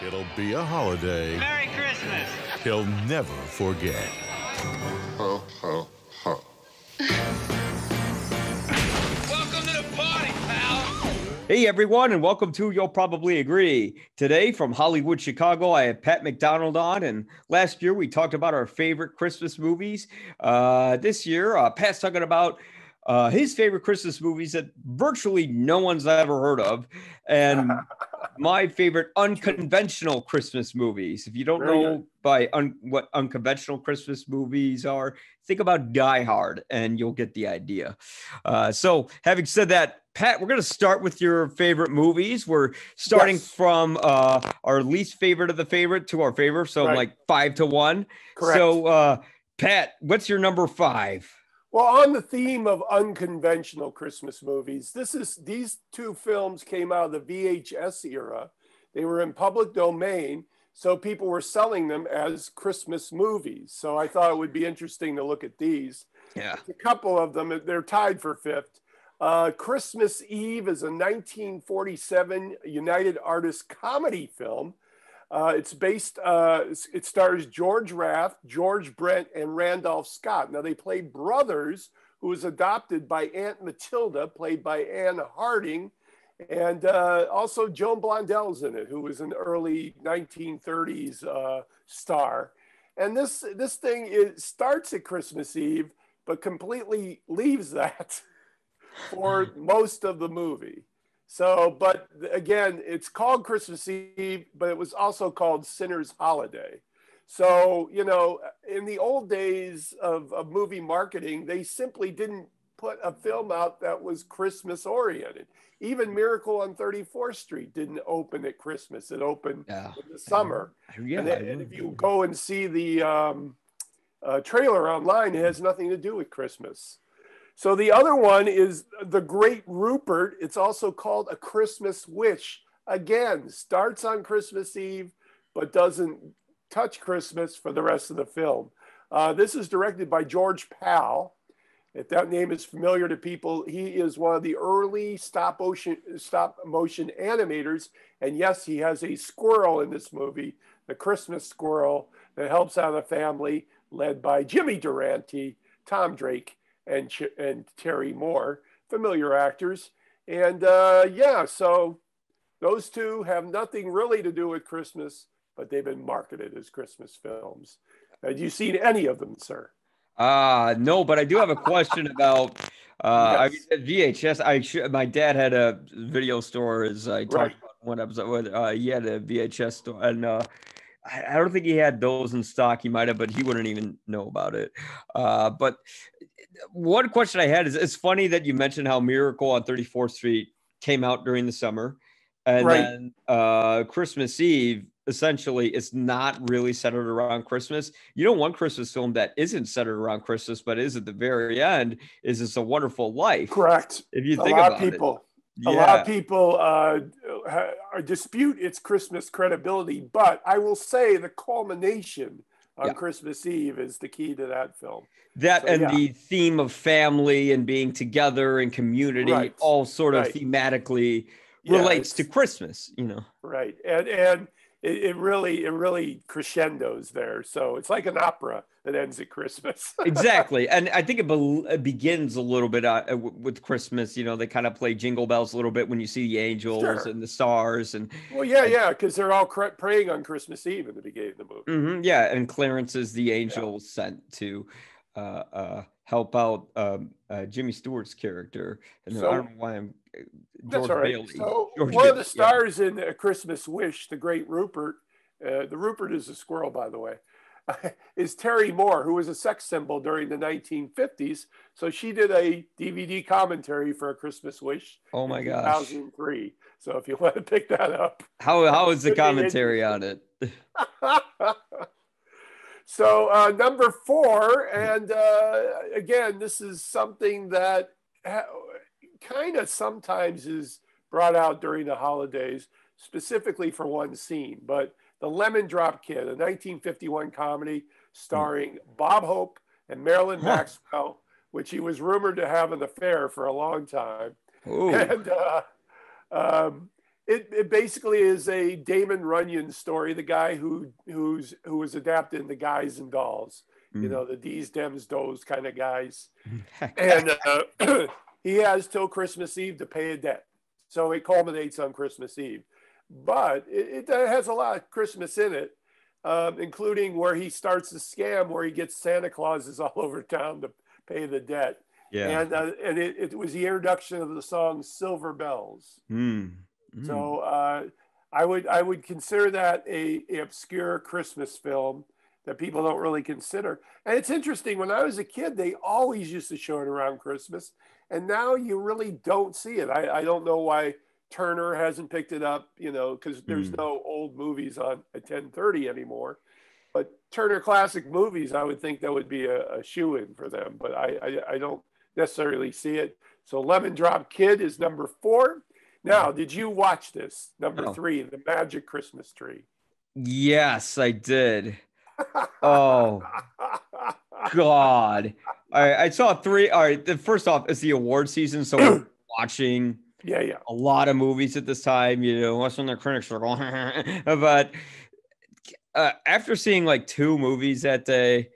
It'll be a holiday Merry Christmas. he'll never forget. Ho, ho, ho. Welcome to the party, pal. Hey everyone, and welcome to You'll Probably Agree. Today from Hollywood, Chicago, I have Pat McDonald on, and last year we talked about our favorite Christmas movies. This year, Pat's talking about his favorite Christmas movies that virtually no one's ever heard of, and my favorite unconventional Christmas movies. If you don't know what unconventional Christmas movies are, think about Die Hard, and you'll get the idea. So having said that, Pat, we're going to start with your favorite movies. We're starting from our least favorite of the favorite to our favorite, so like 5 to 1. Correct. So, Pat, what's your number 5? Well, on the theme of unconventional Christmas movies, these two films came out of the VHS era. They were in public domain, so people were selling them as Christmas movies. So I thought it would be interesting to look at these. Yeah. A couple of them, they're tied for 5th. Christmas Eve is a 1947 United Artists comedy film. It stars George Raft, George Brent, and Randolph Scott. Now, they play brothers, who was adopted by Aunt Matilda, played by Anne Harding, and also Joan Blondell's in it, who was an early 1930s star. And this thing starts at Christmas Eve, but completely leaves that for most of the movie. So, but again, it's called Christmas Eve, but it was also called Sinner's Holiday. So, you know, in the old days of movie marketing, they simply didn't put a film out that was Christmas oriented. Even Miracle on 34th Street didn't open at Christmas. It opened in the summer. Yeah, and if you go and see the trailer online, it has nothing to do with Christmas. So the other one is The Great Rupert. It's also called A Christmas Wish. Again, starts on Christmas Eve, but doesn't touch Christmas for the rest of the film. This is directed by George Pal. If that name is familiar to people, he is one of the early stop motion animators. And yes, he has a squirrel in this movie, the Christmas squirrel, that helps out a family led by Jimmy Durante, Tom Drake, and Terry Moore, familiar actors. And so those two have nothing really to do with Christmas, but they've been marketed as Christmas films. Have you seen any of them, sir? No, but I do have a question about I mean, at VHS. My dad had a video store, as I talked about in one episode. He had a VHS store, and I don't think he had those in stock. He might have, but he wouldn't even know about it. But one question I had is, it's funny that you mentioned how Miracle on 34th Street came out during the summer, and then Christmas Eve, essentially, it's not really centered around Christmas. You know, one Christmas film that isn't centered around Christmas, but is at the very end, is It's a Wonderful Life. Correct. If you think about it. A lot of people dispute its Christmas credibility, but I will say the culmination on Christmas Eve is the key to that film. The theme of family and being together and community all sort of thematically relates to Christmas, you know. Right. And it really crescendos there. So it's like an opera that ends at Christmas. Exactly. And I think it begins a little bit with Christmas. You know, they kind of play Jingle Bells a little bit when you see the angels and the stars. And because they're all praying on Christmas Eve in the beginning of the movie. Mm-hmm, and Clarence is the angel sent to help out Jimmy Stewart's character. And I don't know why I'm George Bailey. So one of the stars in A Christmas Wish, The Great Rupert, the Rupert is a squirrel, by the way, is Terry Moore, who was a sex symbol during the 1950s. So she did a DVD commentary for A Christmas Wish. Oh my gosh. 2003. So if you want to pick that up. How is the commentary on it? So number 4, and again, this is something that kind of sometimes is brought out during the holidays, specifically for one scene, but The Lemon Drop Kid, a 1951 comedy starring Bob Hope and Marilyn Maxwell, which he was rumored to have an affair for a long time. And It basically is a Damon Runyon story, the guy who was adapted in the Guys and Dolls, you know, the D's, Dems, Does kind of guys. And he has till Christmas Eve to pay a debt. So it culminates on Christmas Eve. But it has a lot of Christmas in it, including where he starts a scam where he gets Santa Clauses all over town to pay the debt. Yeah. And it was the introduction of the song Silver Bells. So I would consider that a obscure Christmas film that people don't really consider. And it's interesting, when I was a kid, they always used to show it around Christmas. And now you really don't see it. I don't know why Turner hasn't picked it up, you know, because there's no old movies on at 10:30 anymore. But Turner Classic Movies, I would think that would be a shoe-in for them. But I don't necessarily see it. So Lemon Drop Kid is number 4. Now, did you watch this? Number 3, The Magic Christmas Tree. Yes, I did. Oh, God. All right, I saw 3. All right, first off, it's the award season, so we're watching a lot of movies at this time. You know, what's when the critics are going, but after seeing like 2 movies that day,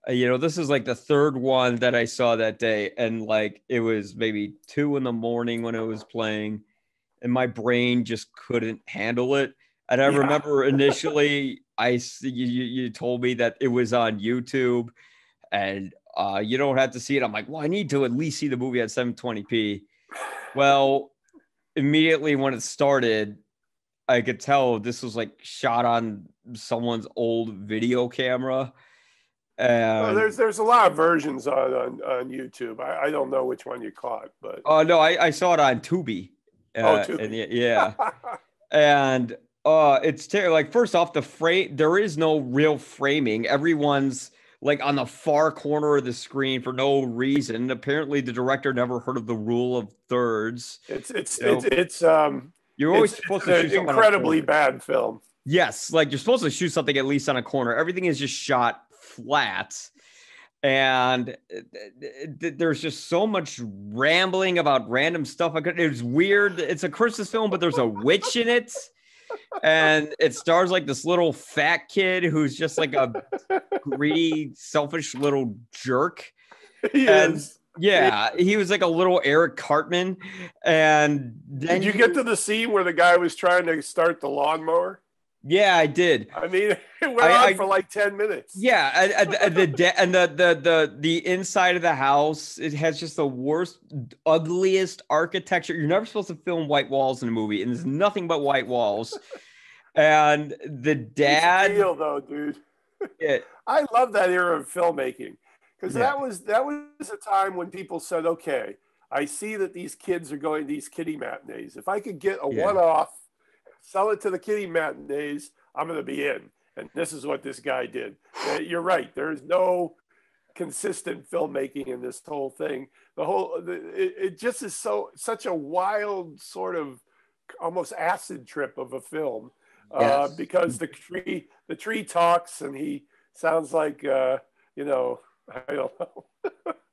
you know, this is like the 3rd one that I saw that day, and like it was maybe 2 a.m. when it was playing, and my brain just couldn't handle it. And I remember initially, you told me that it was on YouTube, and you don't have to see it. I'm like, well, I need to at least see the movie at 720p. Well, immediately when it started, I could tell this was like shot on someone's old video camera. And there's a lot of versions on YouTube. I don't know which one you caught, but no, I saw it on Tubi. Tubi. And it's like, first off, the frame, there is no real framing. Everyone's like on the far corner of the screen for no reason. Apparently the director never heard of the rule of thirds. You're always supposed to shoot an incredibly bad film. Yes, like you're supposed to shoot something at least on a corner. Everything is just shot flat, and there's just so much rambling about random stuff. It was weird. It's a Christmas film, but there's a witch in it, and it stars like this little fat kid who's just like a greedy, selfish little jerk. He is. Yeah, he was like a little Eric Cartman. And then did you get to the scene where the guy was trying to start the lawnmower? Yeah, I did. I mean, it went on for like 10 minutes. Yeah, the inside of the house, it has just the worst, ugliest architecture. You're never supposed to film white walls in a movie, and there's nothing but white walls. And the dad, it's real though, dude. I love that era of filmmaking, because that was a time when people said, okay, I see that these kids are going to these kiddie matinees. If I could get a one-off, sell it to the kiddie matinees, I'm going to be in. And this is what this guy did. You're right. There's no consistent filmmaking in this whole thing. It just is such a wild sort of almost acid trip of a film, because the tree talks and he sounds like, I don't know.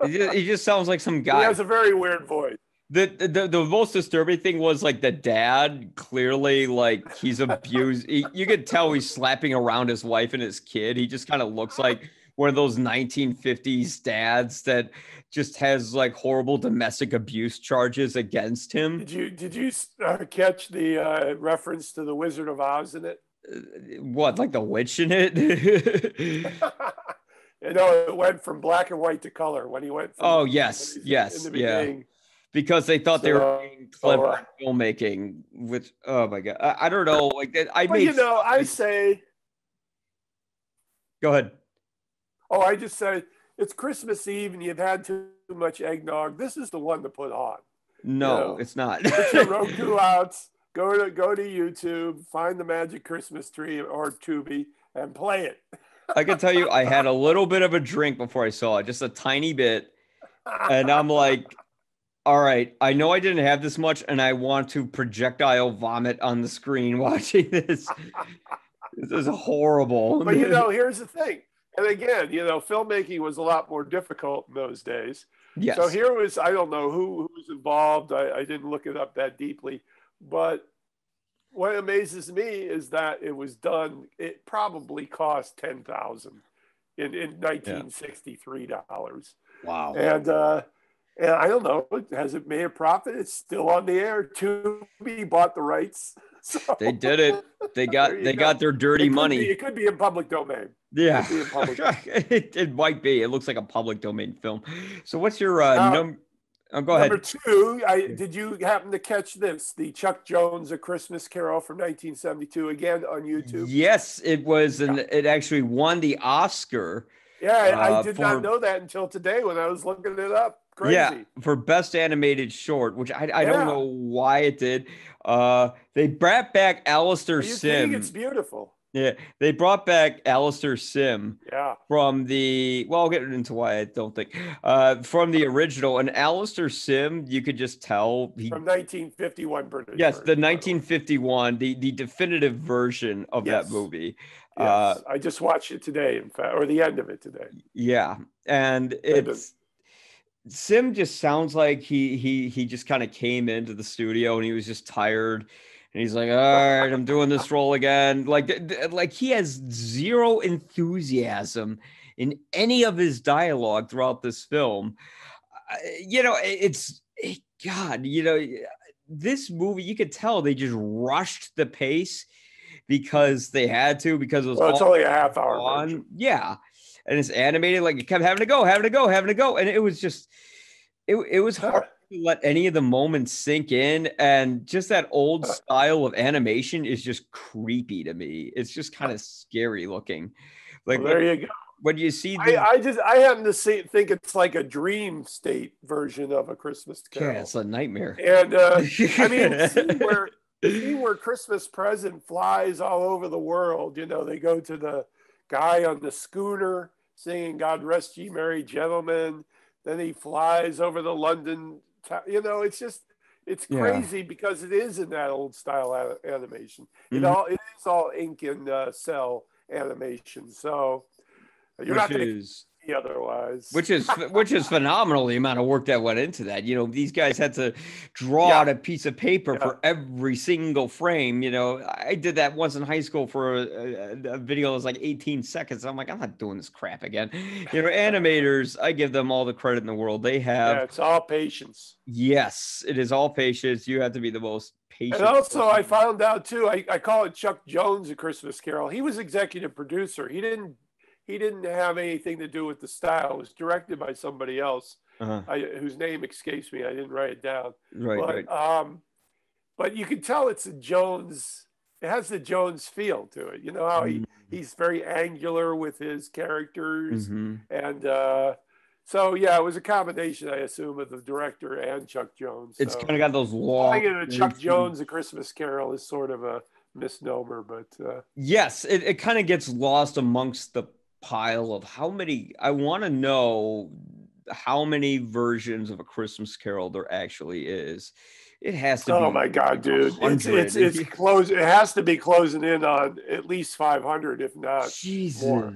He just sounds like some guy. He has a very weird voice. The most disturbing thing was like the dad, clearly like he's abused. You could tell he's slapping around his wife and his kid. He just kind of looks like one of those 1950s dads that just has like horrible domestic abuse charges against him. Did you catch the reference to the Wizard of Oz in it? What, like the witch in it? It went from black and white to color when he went. Yes, in the beginning. Because they thought they were being clever at filmmaking, which, oh my God, I don't know. Like I say. Go ahead. Oh, I just said it's Christmas Eve and you've had too much eggnog. This is the one to put on. No, it's not. Put your Roku out. Go to YouTube, find the Magic Christmas Tree or Tubi, and play it. I can tell you, I had a little bit of a drink before I saw it, just a tiny bit, and I'm like, all right, I know I didn't have this much, and I want to projectile vomit on the screen watching this. This is horrible. But here's the thing. And again, filmmaking was a lot more difficult in those days. Yes. So here was, I don't know who was involved. I didn't look it up that deeply, but what amazes me is that it was done. It probably cost $10,000 in 1963 dollars. Wow. And I don't know, has it made a profit? It's still on the air. Tubi bought the rights. So, They did it. They got their dirty money. It could be in public domain. Yeah, It could be in public domain. it might be. It looks like a public domain film. So what's your number? Oh, go Number ahead. 2, did you happen to catch this? The Chuck Jones A Christmas Carol from 1972, again on YouTube? Yes, it was, and it actually won the Oscar. Yeah, I did not know that until today when I was looking it up. Crazy. Yeah, for best animated short, which I don't know why it did. They brought back Alistair Sim. It's beautiful. Yeah, they brought back Alistair Sim. Yeah. From the I'll get into why I don't think from the original. And Alistair Sim, you could just tell from 1951 British. Yes, the 1951, the definitive version of that movie. Yes. I just watched it today, in fact, or the end of it today. Yeah, and it's. Sim just sounds like he just kind of came into the studio and he was just tired and he's like, all right, I'm doing this role again. Like he has zero enthusiasm in any of his dialogue throughout this film. This movie, you could tell they just rushed the pace because they had to, because it was it's only a half hour on. Yeah. And it's animated, like it kept having to go. And it was just, it was hard to let any of the moments sink in. And just that old style of animation is just creepy to me. It's just kind of scary looking. Like, there you go. When you see I happen to think it's like a dream state version of A Christmas Carol. Yeah, it's a nightmare. And I mean, see where Christmas Present flies all over the world. They go to the guy on the schooner singing God Rest Ye Merry Gentlemen. Then he flies over the London it's crazy because it is in that old style animation. Mm-hmm. It is all ink and cell animation. So you're not going to see otherwise. Which is phenomenal, the amount of work that went into that. These guys had to draw out a piece of paper for every single frame. I did that once in high school for a video that was like 18 seconds. I'm like, I'm not doing this crap again. Animators, I give them all the credit in the world. They have. Yeah, it's all patience. Yes, it is all patience. You have to be the most patient. And also, I found out too, I call it Chuck Jones A Christmas Carol. He was executive producer. He didn't have anything to do with the style. It was directed by somebody else, whose name escapes me. I didn't write it down. Right. But you can tell it's a Jones. It has the Jones feel to it. How he's very angular with his characters, and so it was a combination, I assume, of the director and Chuck Jones. It's kind of got those long. Calling it a Chuck Jones A Christmas Carol is sort of a misnomer, but yes, it kind of gets lost amongst the pile of how many. I want to know how many versions of A Christmas Carol there actually is. It has to be. Oh my God, dude! It's close. It has to be closing in on at least 500, if not more.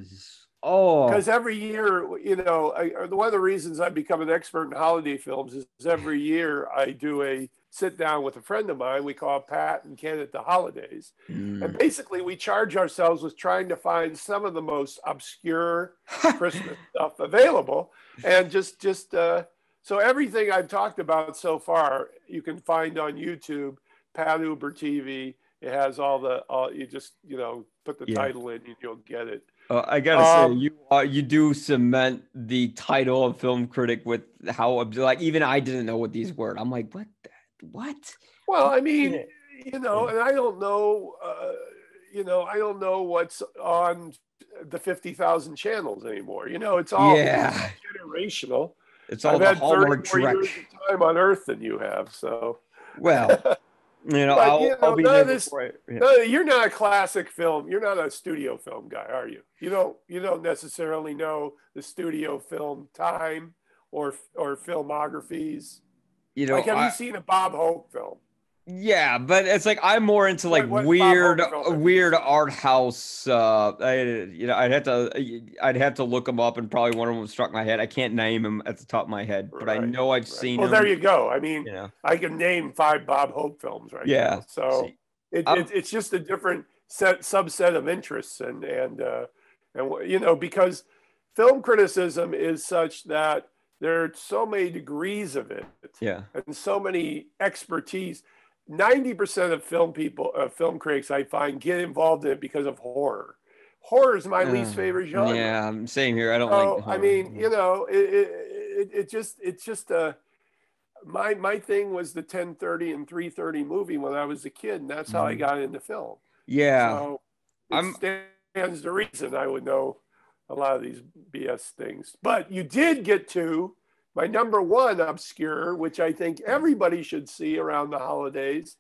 Oh, because every year, one of the reasons I become an expert in holiday films is every year I do a sit down with a friend of mine. We call Pat and Ken at the holidays. And basically we charge ourselves with trying to find some of the most obscure Christmas stuff available. And so everything I've talked about so far, you can find on YouTube, Pat Uber TV. It has you just, put the title in and you'll get it. I gotta say, you do cement the title of film critic with how, like, even I didn't know what these were. I'm like, what? Well, I mean, and I don't know, I don't know what's on the 50,000 channels anymore. It's all generational. It's all I've the had Hallmark 30 more years of time on Earth than you have. So, well, I'll be there before No, you're not a classic film. You're not a studio film guy, are you? You don't necessarily know the studio film time or filmographies. Have you seen a Bob Hope film? Yeah, but it's like I'm more into like weird art house. I'd have to look them up, and probably one of them struck my head. I can't name them at the top of my head, but I know I've seen them. Well, there you go. I mean, I can name 5 Bob Hope films right now. So It's just a different subset of interests, and because film criticism is such that there are so many degrees of it, and so many expertise. 90% of film critics, I find, get involved in it because of horror. Horror is my least favorite genre. Yeah, same here. I don't like horror. I mean, it's just my thing was the 10:30 and 3:30 movie when I was a kid, and that's how I got into film. Yeah. So it stands to reason I would know a lot of these BS things. But you did get to my number one obscure, which I think everybody should see around the holidays,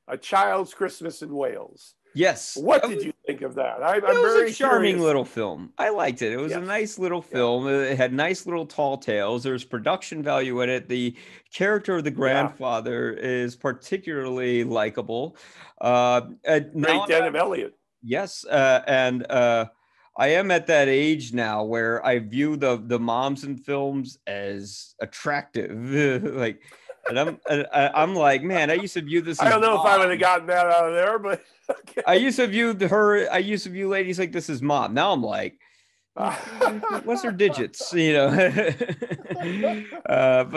A Child's Christmas in Wales. Yes. What did you think of that? I'm it was very a charming curious. little film. I liked it. It was a nice little film. It had nice little tall tales. There's production value in it. The character of the grandfather is particularly likable. Great Den of Elliot. Yes. And I am at that age now where I view the moms in films as attractive. Like, and I'm like, man, I used to view this. I don't know if I would have gotten that out of there, but okay. I used to view ladies like this as mom. Now I'm like, what's her digits? But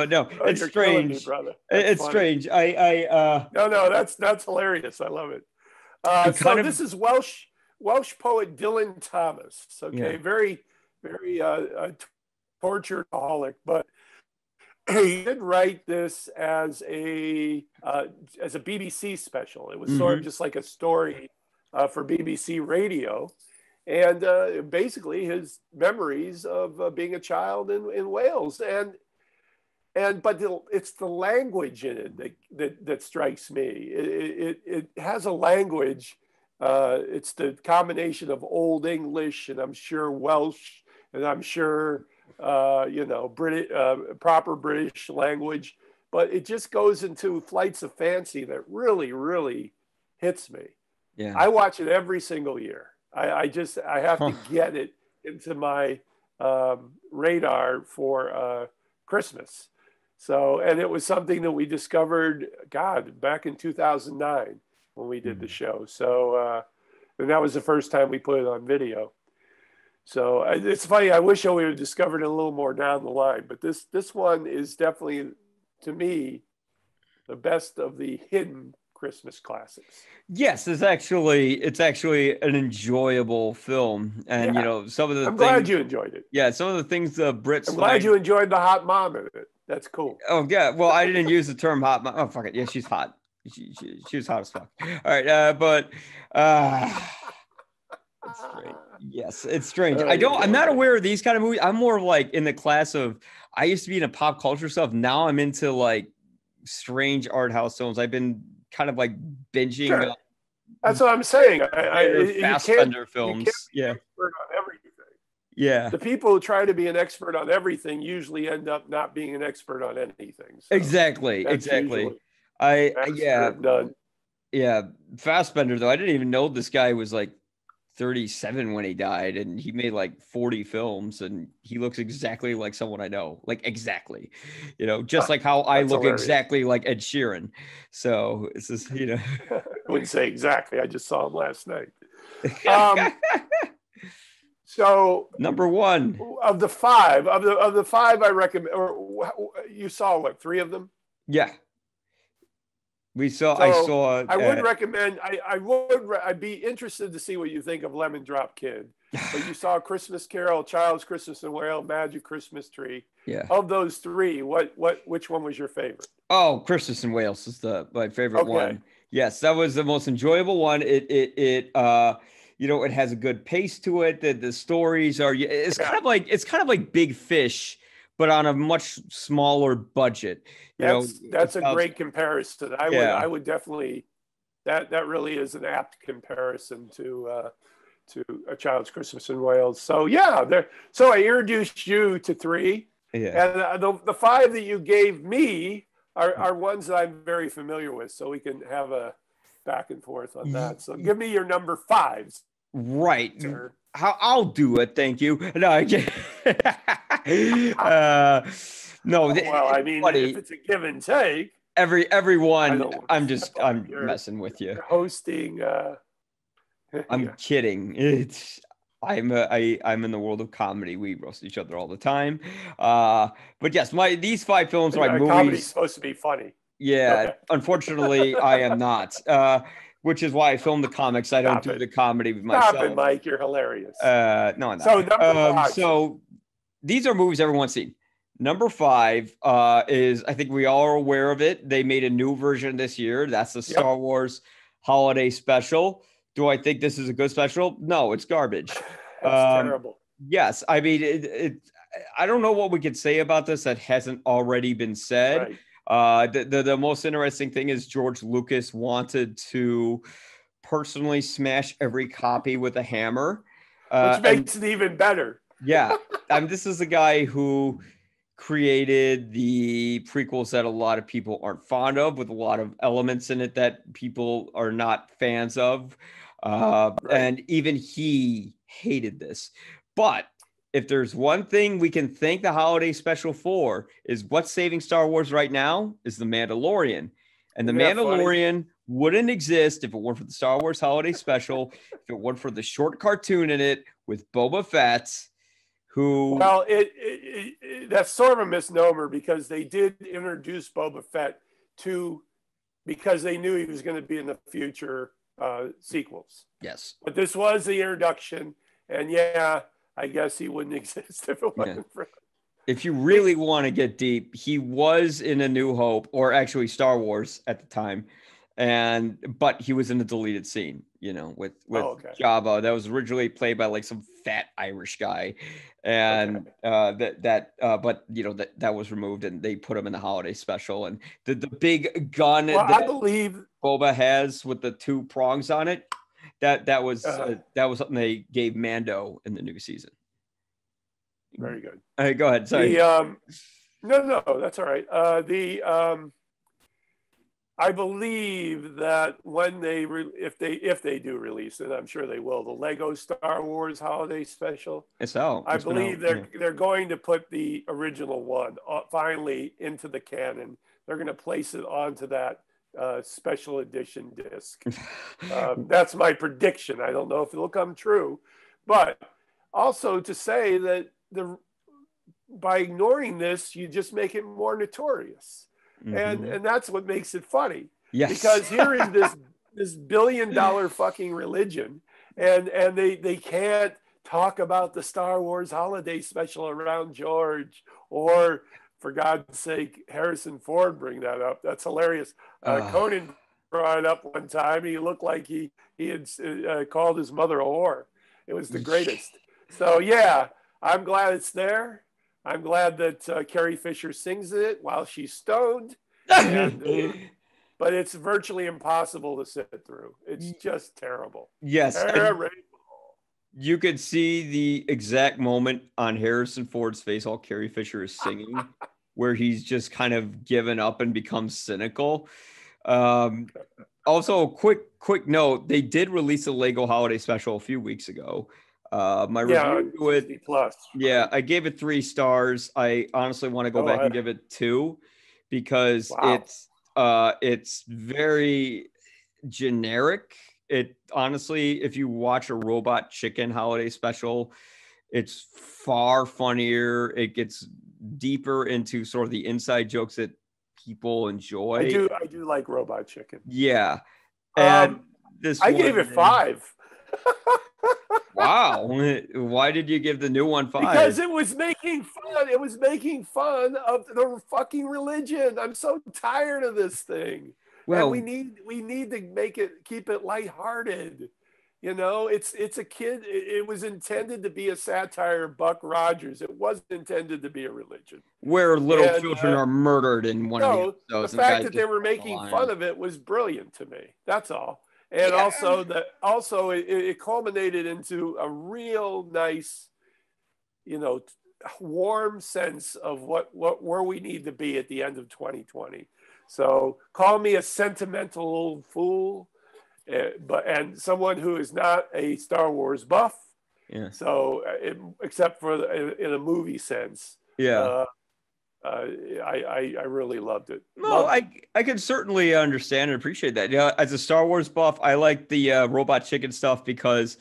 no, it's strange. Me, brother. It's funny. strange. No, that's hilarious. I love it. So this is Welsh poet Dylan Thomas. Okay, very, very tortured alcoholic, but he did write this as a BBC special. It was sort of just like a story for BBC Radio, and basically his memories of being a child in Wales, but it's the language in it that strikes me. It has a language. It's the combination of Old English and I'm sure Welsh and I'm sure British, proper British language, but it just goes into flights of fancy that really, really hits me. Yeah, I watch it every single year. I have to get it into my radar for Christmas. So, and it was something that we discovered, back in 2009 when we did the show. So, and that was the first time we put it on video. So it's funny. I wish I would have discovered it a little more down the line, but this one is definitely, to me, the best of the hidden Christmas classics. Yes, it's actually an enjoyable film, and some of the. I'm glad you enjoyed it. Yeah, some of the things the Brits. I'm glad you enjoyed the hot mom in it. That's cool. Oh yeah, well I didn't use the term hot mom. Oh fuck it, yeah, she's hot. She was hot as fuck. All right, but. It's strange. Yes, it's strange. I'm not aware of these kind of movies. I'm more of like in the class of, I used to be into pop culture stuff. Now I'm into like strange art house films. I've been kind of like binging. Sure. That's what I'm saying. Fassbender films. You can't be an expert on everything. Yeah. The people who try to be an expert on everything usually end up not being an expert on anything. So exactly. Yeah. Fassbender though, I didn't even know this guy was like 37 when he died, and he made like 40 films, and he looks exactly like someone I know, like exactly, just like how I look hilarious. Exactly like Ed Sheeran. So it's just, I wouldn't say exactly. I just saw him last night. So number one of the five I recommend, or you saw what, 3 of them? Yeah. I would recommend. I'd be interested to see what you think of Lemon Drop Kid. But you saw Christmas Carol, Child's Christmas in Wales, Magic Christmas Tree. Yeah. Of those 3, which one was your favorite? Oh, Christmas in Wales is my favorite one. Yes, that was the most enjoyable one. It has a good pace to it. The stories are. It's kind of like Big Fish, but on a much smaller budget. That's a great comparison. I would definitely, that really is an apt comparison to A Child's Christmas in Wales. So so I introduced you to 3, and the 5 that you gave me are ones that I'm very familiar with. So we can have a back and forth on that. So give me your number 5s. Right. I'll do it. Thank you. No, I can't. No. Well, I mean, if it's a give and take. Everyone, I'm messing with you. You're hosting. I'm kidding. I'm in the world of comedy. We roast each other all the time. But yes, these 5 films are movies. Comedy's supposed to be funny. Yeah, Okay. unfortunately, I am not. Which is why I film the comics. I don't do the comedy myself. Stop it, Mike. You're hilarious. No, I'm not. So number 5. So these are movies everyone's seen. Number 5 is, I think we all are aware of it. They made a new version this year. That's the Star Wars Holiday Special. Do I think this is a good special? No, it's garbage. That's terrible. Yes, I mean, I don't know what we could say about this that hasn't already been said. Right. The most interesting thing is George Lucas wanted to personally smash every copy with a hammer. Which makes it even better. Yeah. This is the guy who created the prequels that a lot of people aren't fond of, with a lot of elements in it that people are not fans of. Right. And even he hated this. But if there's one thing we can thank the holiday special for, is what's saving Star Wars right now is The Mandalorian. And The Mandalorian wouldn't exist if it weren't for the Star Wars holiday special, if it weren't for the short cartoon in it with Boba Fett, who... Well, that's sort of a misnomer, because they did introduce Boba Fett because they knew he was going to be in the future sequels. Yes. But this was the introduction, and I guess he wouldn't exist if it wasn't for... If you really want to get deep, he was in A New Hope, or actually Star Wars at the time, but he was in a deleted scene, with Jabba. That was originally played by like some fat Irish guy, and that was removed, and they put him in the holiday special. And the big gun that I believe Boba has with the 2 prongs on it, that was something they gave Mando in the new season. Very good. All right, go ahead. Sorry. No, that's all right. I believe that when if they do release it, I'm sure they will, the Lego Star Wars Holiday Special. I believe they're going to put the original one finally into the canon. They're going to place it onto that special edition disc. That's my prediction. I don't know if it'll come true, but also to say that by ignoring this, you just make it more notorious. Mm-hmm. And that's what makes it funny. Yes. Because here is this $1 billion fucking religion, and they can't talk about the Star Wars holiday special around George, or for God's sake, Harrison Ford bring that up. That's hilarious. Conan brought it up one time. He looked like he had called his mother a whore. It was the greatest. So I'm glad it's there. I'm glad that Carrie Fisher sings it while she's stoned. But it's virtually impossible to sit through. It's just terrible. Yes. You could see the exact moment on Harrison Ford's face while Carrie Fisher is singing, where he's just kind of given up and becomes cynical. Also, quick note, they did release a Lego holiday special a few weeks ago. My review to it, Plus. Yeah, I gave it 3 stars. I honestly want to go back and give it 2, because it's very generic. It honestly, if you watch a Robot Chicken holiday special, it's far funnier. It gets deeper into sort of the inside jokes that people enjoy. I do like Robot Chicken. Yeah. And I gave it 5. Wow. Why did you give the new one 5? Because it was making fun. It was making fun of the fucking religion. I'm so tired of this thing. Well, and we need to keep it lighthearted. It's a kid. It was intended to be a satire of Buck Rogers. It wasn't intended to be a religion. Where little children are murdered in one of the episodes. The fact that they were making fun of it was brilliant to me. That's all. And also it culminated into a real nice, warm sense of where we need to be at the end of 2020. So call me a sentimental old fool, and someone who is not a Star Wars buff. Yeah. So except for in a movie sense. Yeah. I really loved it. No, I can certainly understand and appreciate that. Yeah, as a Star Wars buff, I like the Robot Chicken stuff because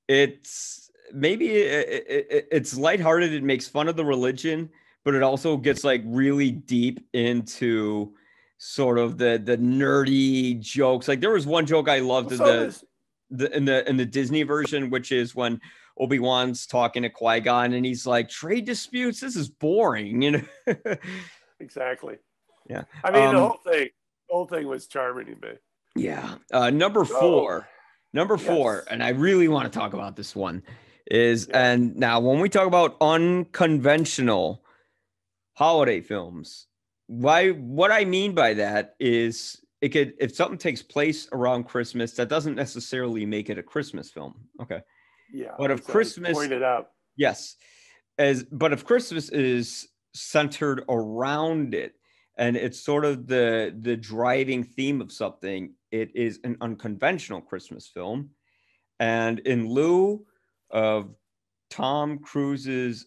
it's it's lighthearted. It makes fun of the religion, but it also gets like really deep into sort of the nerdy jokes. Like there was one joke I loved in the Disney version, which is when Obi-Wan's talking to Qui-Gon and he's like, trade disputes, this is boring, you know. Exactly. Yeah. I mean, the whole thing was charming to me. Yeah. Number four, yes. And I really want to talk about this one is, and now when we talk about unconventional holiday films, what I mean by that is it could, if something takes place around Christmas, that doesn't necessarily make it a Christmas film. Okay. Yeah. But if Christmas pointed out. Yes. But if Christmas is centered around it and it's sort of the driving theme of something, it is an unconventional Christmas film. And in lieu of Tom Cruise's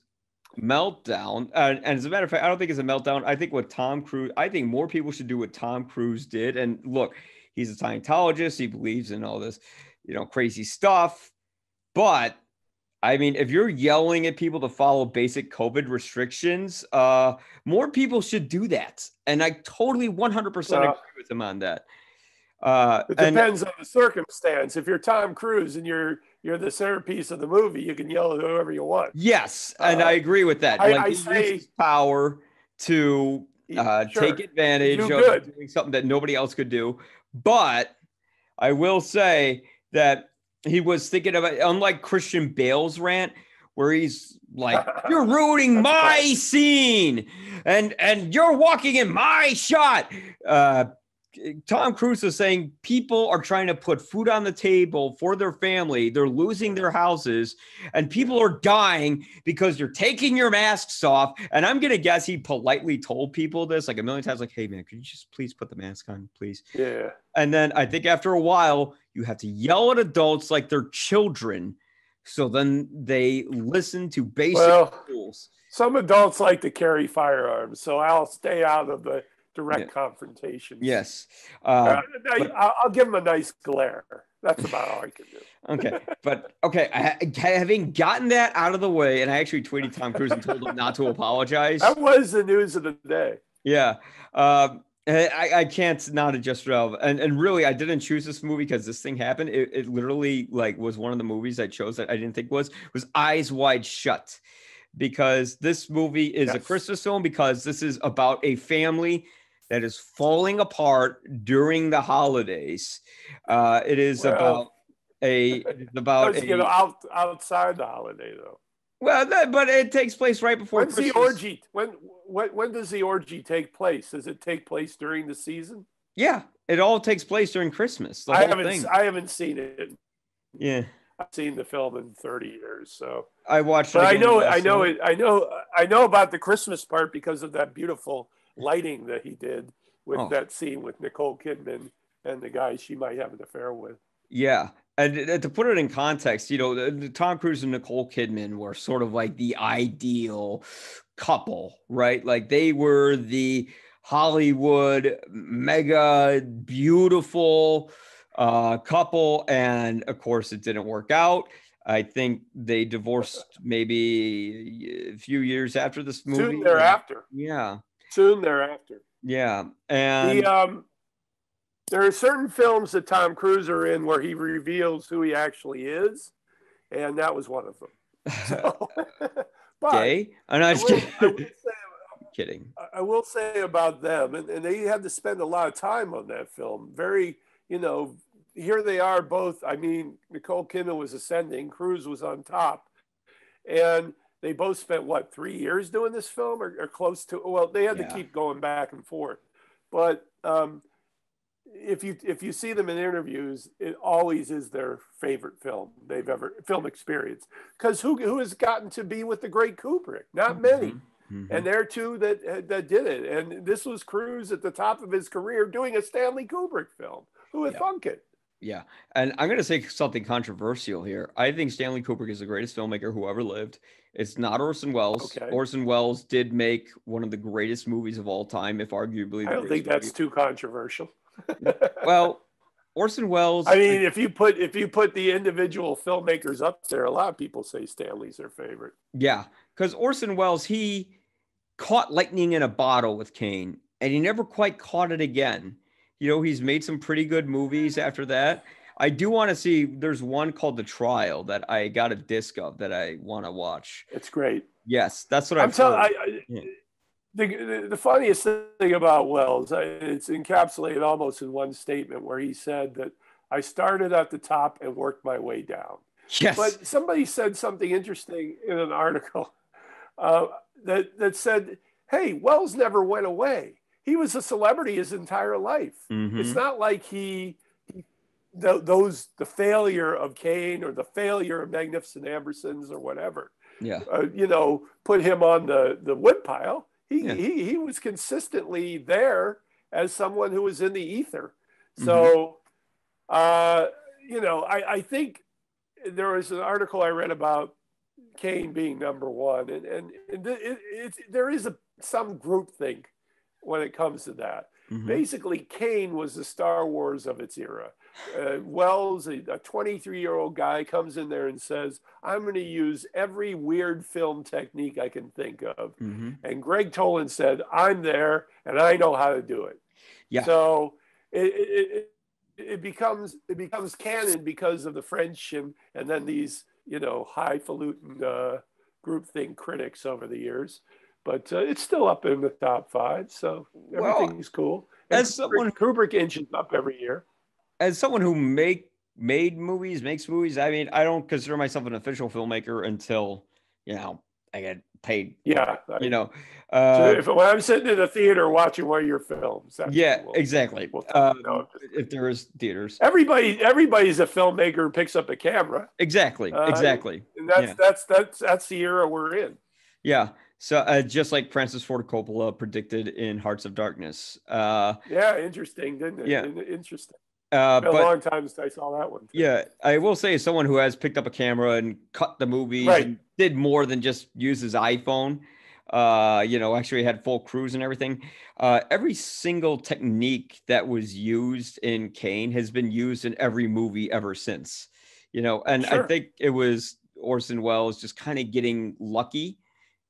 meltdown, and as a matter of fact, I don't think it's a meltdown. I think more people should do what Tom Cruise did. And look, he's a Scientologist. He believes in all this, crazy stuff. But I mean, if you're yelling at people to follow basic COVID restrictions, more people should do that. And I totally 100% agree with him on that. It depends on the circumstance. If you're Tom Cruise and you're the centerpiece of the movie, you can yell at whoever you want. Yes, and I agree with that. I say uses power to take advantage of doing something that nobody else could do. But I will say that he was thinking of it, unlike Christian Bale's rant, where he's like, "You're ruining my scene, and you're walking in my shot." Tom Cruise is saying people are trying to put food on the table for their family. They're losing their houses, and people are dying because you're taking your masks off. And I'm going to guess he politely told people this like a million times, like, "Hey, man, could you just please put the mask on, please?" Yeah. And then I think after a while, you have to yell at adults like they're children. So then they listen to basic rules. Some adults like to carry firearms, so I'll stay out of the direct confrontation. Yes. I'll give him a nice glare. That's about all I can do. Having gotten that out of the way, and I actually tweeted Tom Cruise and told him not to apologize. That was the news of the day. Yeah. I can't not adjust relevant. And really, I didn't choose this movie because this thing happened. It literally was one of the movies I chose that I didn't think was Eyes Wide Shut, because this movie is a Christmas film, because this is about a family that is falling apart during the holidays. It is outside the holiday though. Well, but it takes place right before When's Christmas. The orgy? When does the orgy take place? Does it take place during the season? Yeah, it all takes place during Christmas. I haven't seen it. Yeah, I've seen the film in 30 years, so I watched. But I know about the Christmas part because of that beautiful lighting that he did with that scene with Nicole Kidman and the guy she might have an affair with. Yeah. And to put it in context, Tom Cruise and Nicole Kidman were sort of like the ideal couple, right? Like they were the Hollywood mega beautiful couple. And of course, it didn't work out. I think they divorced maybe a few years after this movie. Soon thereafter. Yeah. Soon thereafter. Yeah. And there are certain films that Tom Cruise are in where he reveals who he actually is, and that was one of them. So, gay? I'm kidding. I will say about them, and they had to spend a lot of time on that film. Very, here they are both. I mean, Nicole Kidman was ascending, Cruise was on top, and they both spent 3 years doing this film, or close to. Well, they had to keep going back and forth, but. If you see them in interviews, it always is their favorite film they've ever film experience. Because who has gotten to be with the great Kubrick? Not many. Mm-hmm. And there are two that did it. And this was Cruise at the top of his career doing a Stanley Kubrick film. Who would thunk it? Yeah. And I'm going to say something controversial here. I think Stanley Kubrick is the greatest filmmaker who ever lived. It's not Orson Welles. Okay. Orson Welles did make one of the greatest movies of all time, if arguably I don't think that's too controversial. Well, Orson Welles. I mean, if you put the individual filmmakers up there, a lot of people say Stanley's their favorite. Yeah, because Orson Welles, he caught lightning in a bottle with Kane, and he never quite caught it again. You know, he's made some pretty good movies after that. I do want to see, there's one called The Trial that I got a disc of that I want to watch. It's great. Yes, that's what I'm telling you. The funniest thing about Wells, it's encapsulated almost in one statement where he said that I started at the top and worked my way down. Yes. But somebody said something interesting in an article that said, hey, Wells never went away. He was a celebrity his entire life. Mm-hmm. It's not like the failure of Kane or the failure of Magnificent Ambersons or whatever, put him on the woodpile. He was consistently there as someone who was in the ether. So, I think there was an article I read about Kane being number one, and there is some groupthink when it comes to that. Mm-hmm. Basically, Kane was the Star Wars of its era. Wells, a 23-year-old guy, comes in there and says, I'm going to use every weird film technique I can think of. Mm-hmm. And Greg Toland said, I'm there and I know how to do it. Yeah. So it becomes canon because of the French and then these, highfalutin groupthink critics over the years. But it's still up in the top 5, so everything's cool. And as someone, Kubrick inches up every year. As someone who makes movies, I mean, I don't consider myself an official filmmaker until, I get paid. Yeah. So when I'm sitting in a theater watching one of your films. Exactly. If there is theaters. Everybody's a filmmaker who picks up a camera. Exactly. And that's the era we're in. Yeah. So just like Francis Ford Coppola predicted in Hearts of Darkness. Interesting, didn't it? Yeah. Interesting. It's been a long time since I saw that one. Too. Yeah, I will say, as someone who has picked up a camera and cut the movies and did more than just use his iPhone, actually had full crews and everything. Every single technique that was used in Kane has been used in every movie ever since. And I think it was Orson Welles just kind of getting lucky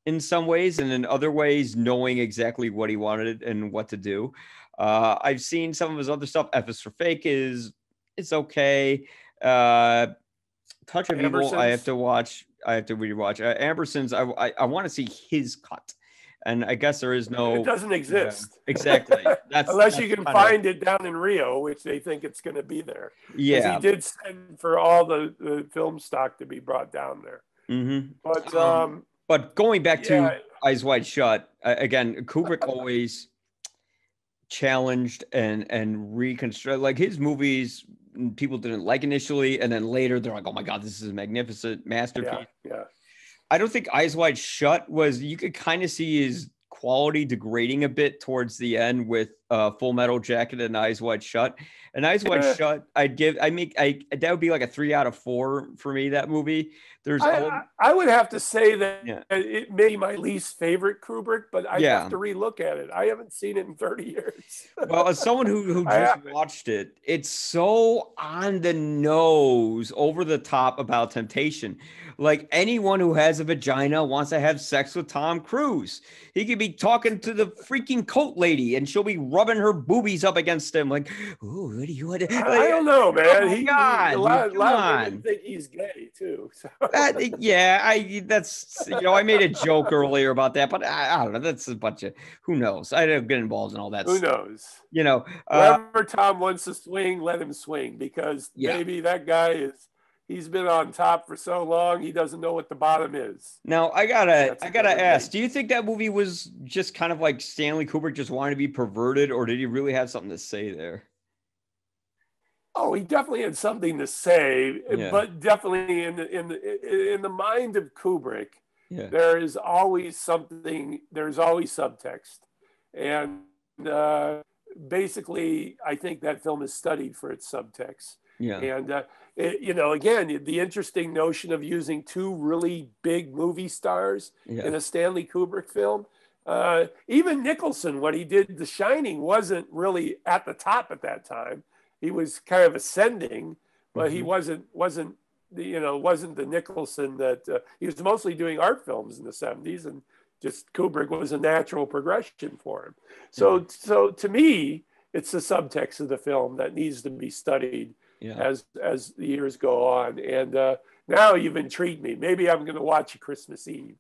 in some ways, and in other ways knowing exactly what he wanted and what to do. I've seen some of his other stuff. F is for Fake it's okay. Touch of Evil, I have to watch. I have to rewatch. Ambersons, I want to see his cut. And I guess there is no... It doesn't exist. Exactly. Unless you can find it down in Rio, which they think it's going to be there. Yeah. He did send for all the film stock to be brought down there. Mm-hmm. But going back to Eyes Wide Shut, again, Kubrick always challenged and reconstruct, like his movies people didn't like initially, and then later they're like, oh my god, this is a magnificent masterpiece. I don't think Eyes Wide Shut was, you could kind of see his quality degrading a bit towards the end with Full Metal Jacket and Eyes Wide Shut. And Eyes Wide Shut, that would be like a 3 out of 4 for me, that movie. I would have to say that it may be my least favorite Kubrick, but I have to relook at it. I haven't seen it in 30 years. Well, as someone who just watched it, it's so on the nose, over the top about temptation. Like, anyone who has a vagina wants to have sex with Tom Cruise. He could be talking to the freaking coat lady and she'll be rubbing her boobies up against him. Like, ooh, what do you want to... Like, I don't know, man. Oh God, a lot of women think he's gay too. So. I made a joke earlier about that, but I don't know. That's a bunch of, who knows? I don't get involved in all that. Who knows? Wherever Tom wants to swing, let him swing, because maybe that guy he's been on top for so long, he doesn't know what the bottom is. Now, I gotta ask, do you think that movie was just kind of like Stanley Kubrick just wanted to be perverted, or did he really have something to say there? Oh, he definitely had something to say, but definitely in the mind of Kubrick, there is always something. There's always subtext, and basically, I think that film is studied for its subtext. Yeah. And, again, the interesting notion of using two really big movie stars Yeah. in a Stanley Kubrick film. Even Nicholson, when he did The Shining, wasn't really at the top at that time. He was kind of ascending, but he wasn't the Nicholson that he was mostly doing art films in the 70s, and just Kubrick was a natural progression for him. So to me, it's the subtext of the film that needs to be studied as the years go on. And now you've intrigued me. Maybe I'm going to watch it Christmas Eve.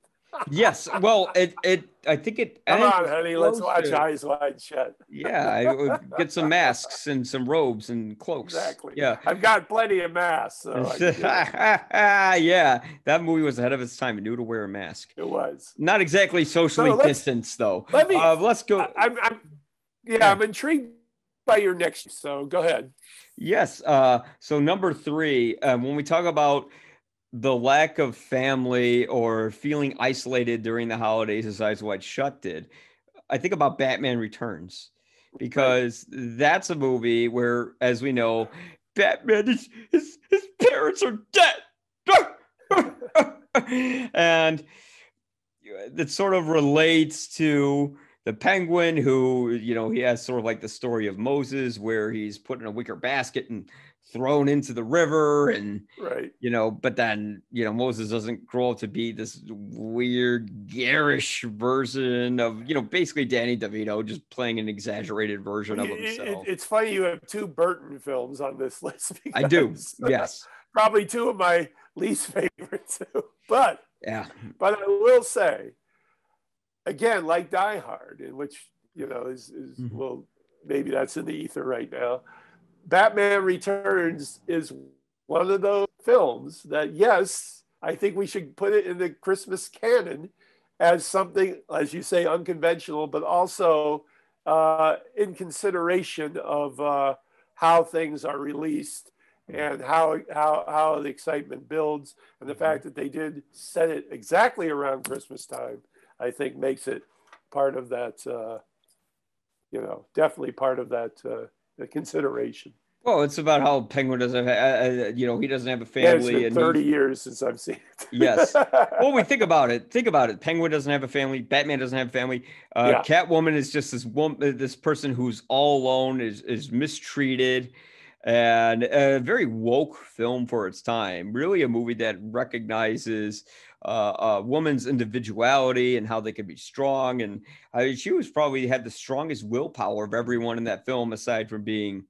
Yes. Well, I think it. Come on, honey, let's watch Eyes Wide Shut. Yeah, I would get some masks and some robes and cloaks. Exactly. Yeah, I've got plenty of masks. So yeah, that movie was ahead of its time. It knew to wear a mask. It was Not exactly socially distanced, though. Let's go. I'm intrigued by your next. So go ahead. Yes. So number 3, when we talk about the lack of family or feeling isolated during the holidays, as Eyes Wide Shut did, I think about Batman Returns, because that's a movie where, as we know, Batman his parents are dead, and it sort of relates to the Penguin, who, he has sort of like the story of Moses, where he's put in a wicker basket and thrown into the river, and but then Moses doesn't grow up to be this weird garish version of basically Danny DeVito, just playing an exexaggerated version of himself. It's funny you have 2 Burton films on this list. I do, yes. Probably 2 of my least favorite too, but I will say, again, like Die Hard, in which is well, maybe that's in the ether right now. Batman Returns is one of those films that, yes, I think we should put it in the Christmas canon as something, as you say, unconventional, but also in consideration of how things are released and how the excitement builds. And the fact that they did set it exactly around Christmas time, I think makes it part of that, definitely part of that consideration. Well, it's about how Penguin doesn't have, he doesn't have a family. Yeah, it's been 30 years since I've seen it. Yes. Well, we think about it. Penguin doesn't have a family. Batman doesn't have a family. Catwoman is just this person who's all alone, is mistreated, and a very woke film for its time. Really a movie that recognizes a woman's individuality and how they can be strong. And she was probably had the strongest willpower of everyone in that film, aside from being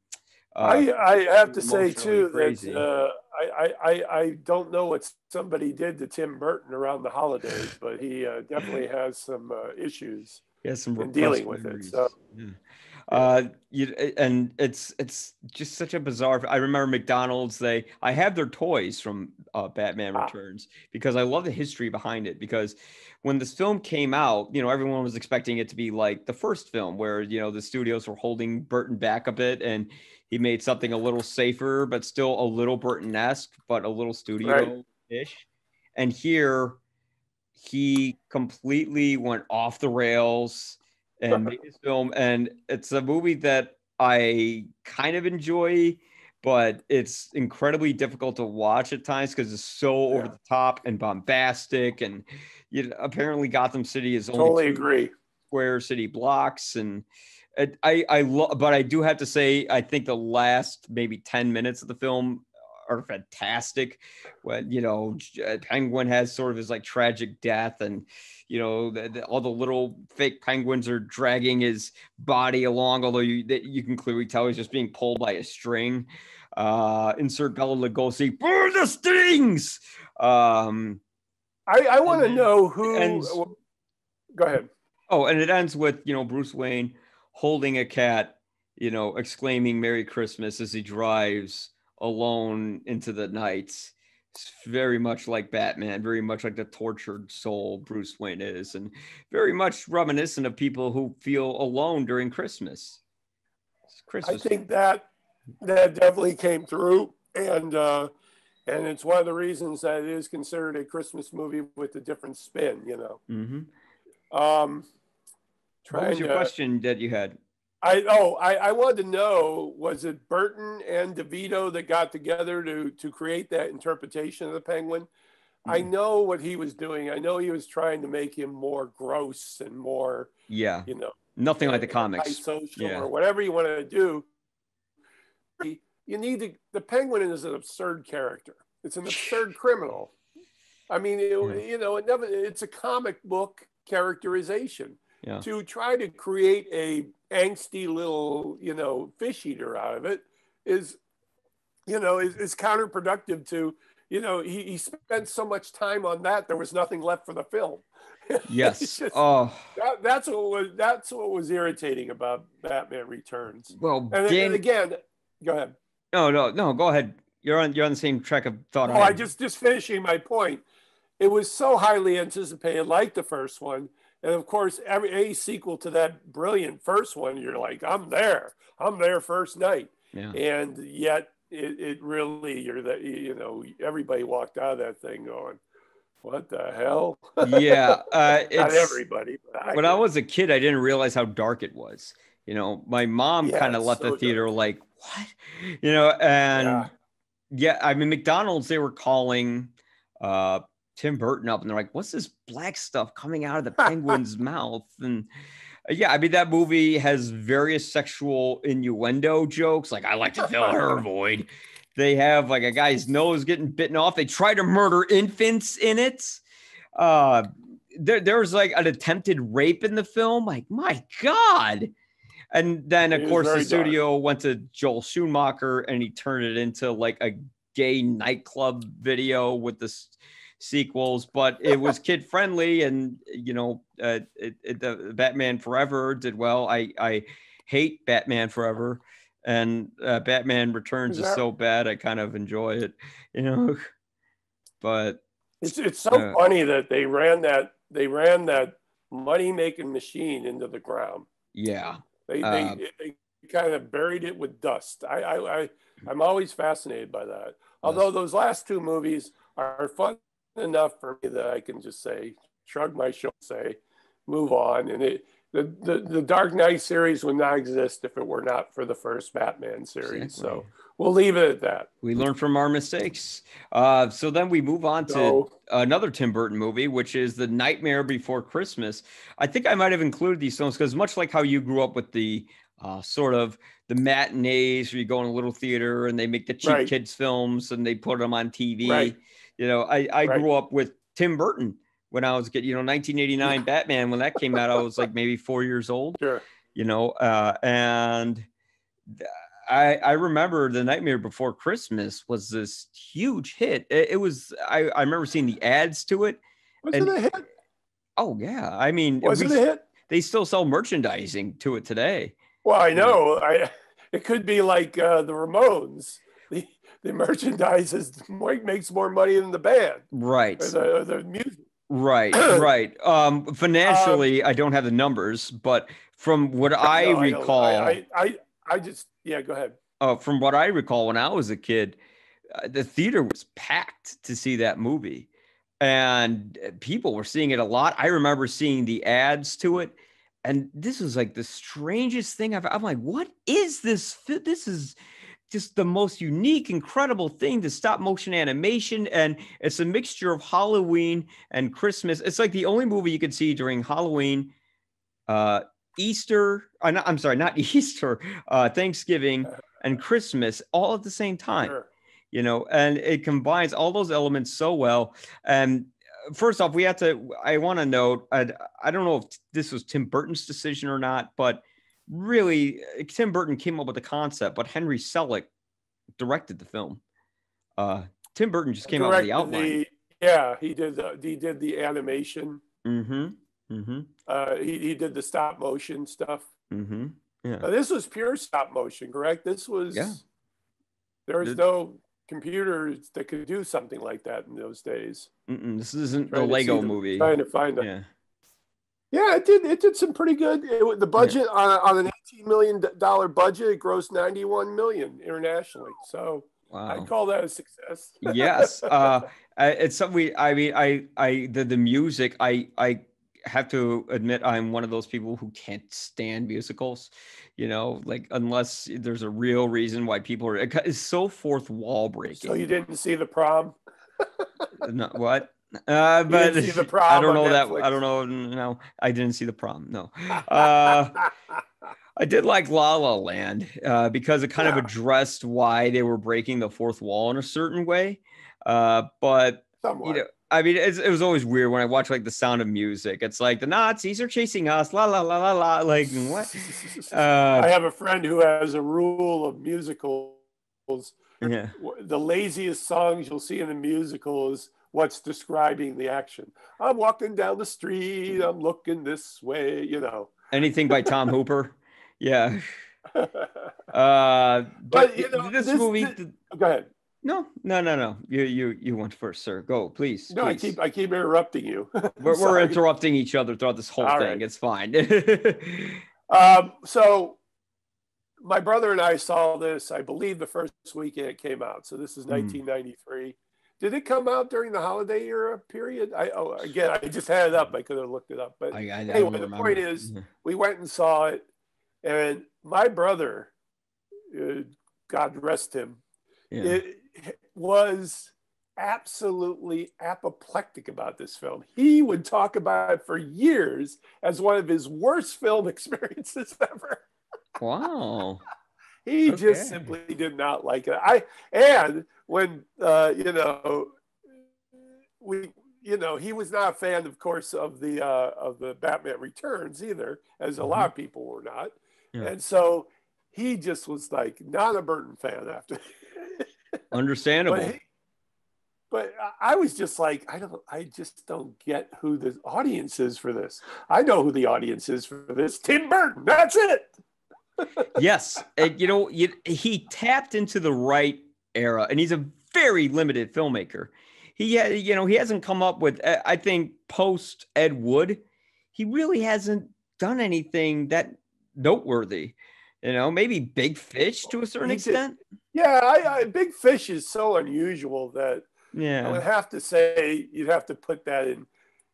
I have to say too crazy. that I don't know what somebody did to Tim Burton around the holidays, but he definitely has some issues in dealing with it. So. And it's just such a bizarre. I remember McDonald's. I have their toys from Batman Returns, because I love the history behind it. Because when this film came out, everyone was expecting it to be like the first film, where the studios were holding Burton back a bit, and he made something a little safer, but still a little Burton-esque, but a little studio-ish. And here, he completely went off the rails and made his film. And it's a movie that I kind of enjoy, but it's incredibly difficult to watch at times because it's so over the top and bombastic. And apparently Gotham City is only agree. Square city blocks. And but I do have to say, I think the last maybe 10 minutes of the film are fantastic. When Penguin has sort of his like tragic death, and all the little fake penguins are dragging his body along, although you can clearly tell he's just being pulled by a string. Insert Bela Lugosi, burn the strings. I want to know who. Go ahead. Oh, and it ends with Bruce Wayne holding a cat, exclaiming "Merry Christmas" as he drives alone into the night. It's very much like Batman, very much like the tortured soul Bruce Wayne is, and very much reminiscent of people who feel alone during Christmas. I think that definitely came through, and it's one of the reasons that it is considered a Christmas movie with a different spin. Mm-hmm. What was your question that you had? I wanted to know, was it Burton and DeVito that got together to create that interpretation of the Penguin? I know what he was doing. I know he was trying to make him more gross and more, nothing like the comics, social or whatever you want to do. You need the Penguin is an absurd character. It's an absurd criminal. I mean, it's a comic book characterization. Yeah. To try to create a angsty little, fish eater out of it is counterproductive to, he spent so much time on that, there was nothing left for the film. Yes. That's what was irritating about Batman Returns. Well, and again, go ahead. No, go ahead. You're on the same track of thought. I just finishing my point. It was so highly anticipated, like the first one. And of course, a sequel to that brilliant first one, you're like, I'm there first night. Yeah. And yet it really, everybody walked out of that thing going, what the hell? Yeah. Not everybody. When I was a kid, I didn't realize how dark it was. My mom kind of left the theater dark. Like, what? I mean, McDonald's, they were calling Tim Burton up and they're like, what's this black stuff coming out of the Penguin's mouth? And I mean, that movie has various sexual innuendo jokes. Like, I like to fill her void. They have like a guy's nose getting bitten off. They try to murder infants in it. There's like an attempted rape in the film. Like, my God. And then, of course, the studio went to Joel Schumacher and he turned it into like a gay nightclub video with the sequels, but it was kid friendly, and the Batman Forever did well. I hate Batman Forever, and Batman Returns is so bad I kind of enjoy it, But it's so funny that they ran that money making machine into the ground. Yeah, they kind of buried it with dust. I'm always fascinated by that. Although those last two movies are fun enough for me that I can just say, shrug my shoulders, say, move on. And the Dark Knight series would not exist if it were not for the first Batman series. Exactly. So we'll leave it at that. We learn from our mistakes. So then we move on to another Tim Burton movie, which is The Nightmare Before Christmas. I think I might have included these films because much like how you grew up with the sort of the matinees where you go in a little theater and they make the cheap kids films and they put them on TV. Right. I grew up with Tim Burton when I was a kid, 1989 Batman, when that came out, I was like maybe 4 years old, sure. And I remember The Nightmare Before Christmas was this huge hit. It was, I remember seeing the ads to it. Was it a hit? Oh yeah. I mean, was it a hit? They still sell merchandising to it today. Well, I know. It could be like the Ramones. The merchandise makes more money than the band. Right. Or the music. Right. Financially, I don't have the numbers, but from what I recall, I just, go ahead. From what I recall, when I was a kid, the theater was packed to see that movie, and people were seeing it a lot. I remember seeing the ads to it, and this was like the strangest thing I'm like, what is this? This is just the most unique, incredible thing, to stop motion animation. And it's a mixture of Halloween and Christmas. It's like the only movie you could see during Halloween, Easter. I'm sorry, not Easter, Thanksgiving and Christmas all at the same time, sure. And it combines all those elements so well. And first off, I want to note, I don't know if this was Tim Burton's decision or not, but really, Tim Burton came up with the concept, but Henry Selick directed the film. Tim Burton just came out with the outline. He did the animation. He did the stop motion stuff. Yeah. This was pure stop motion, correct? This was there was no computers that could do something like that in those days. This isn't the Lego movie. Trying to find it. Yeah, it did some pretty good. The budget on an $18 million budget, it grossed $91 million internationally. So wow. I'd call that a success. Yes, it's something. The music. I have to admit I'm one of those people who can't stand musicals, like unless there's a real reason why people are. It's so fourth wall breaking. So you didn't see The Prom? No, what? You But didn't see The Prom I don't on know that. Netflix? I don't know. No, I didn't see The Prom. No. I did like La La Land because it kind of addressed why they were breaking the fourth wall in a certain way. But Somewhat. I mean, it was always weird when I watch like The Sound of Music. It's like the Nazis are chasing us, la la la la la. Like what? I have a friend who has a rule of musicals. Yeah. The laziest songs you'll see in a musical is what's describing the action. I'm walking down the street. I'm looking this way. Anything by Tom Hooper. Yeah. But this movie. Go ahead. No. You went first, sir. Go, please. No, please. I keep interrupting you. We're interrupting each other throughout this whole All thing. right. It's fine. So my brother and I saw this, I believe, the first weekend it came out. So this is 1993. Did it come out during the holiday era period? I just had it up. I could have looked it up. But anyway, the point is, we went and saw it, and my brother, God rest him, it was absolutely apoplectic about this film. He would talk about it for years as one of his worst film experiences ever. Wow. He just simply did not like it. When he was not a fan, of course, of the Batman Returns either, as a lot of people were not. Yeah. And so he just was like not a Burton fan after. Understandable. But I was just like, I just don't get who the audience is for this. I know who the audience is for this. Tim Burton. That's it. Yes. He tapped into the right era, and he's a very limited filmmaker. He hasn't come up with, I think, post Ed Wood, he really hasn't done anything that noteworthy. Maybe Big Fish to a certain extent. Yeah, Big Fish is so unusual that I would have to say you'd have to put that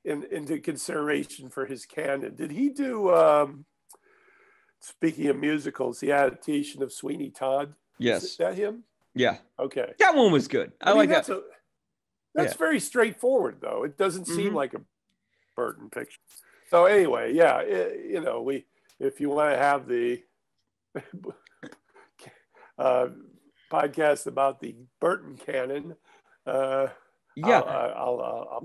into consideration for his canon. Did he do, speaking of musicals, the adaptation of Sweeney Todd? Yes. Is that him? Yeah. Okay. That one was good. I like that. That's very straightforward, though. It doesn't seem like a Burton picture. So anyway, if you want to have the podcast about the Burton canon, I'll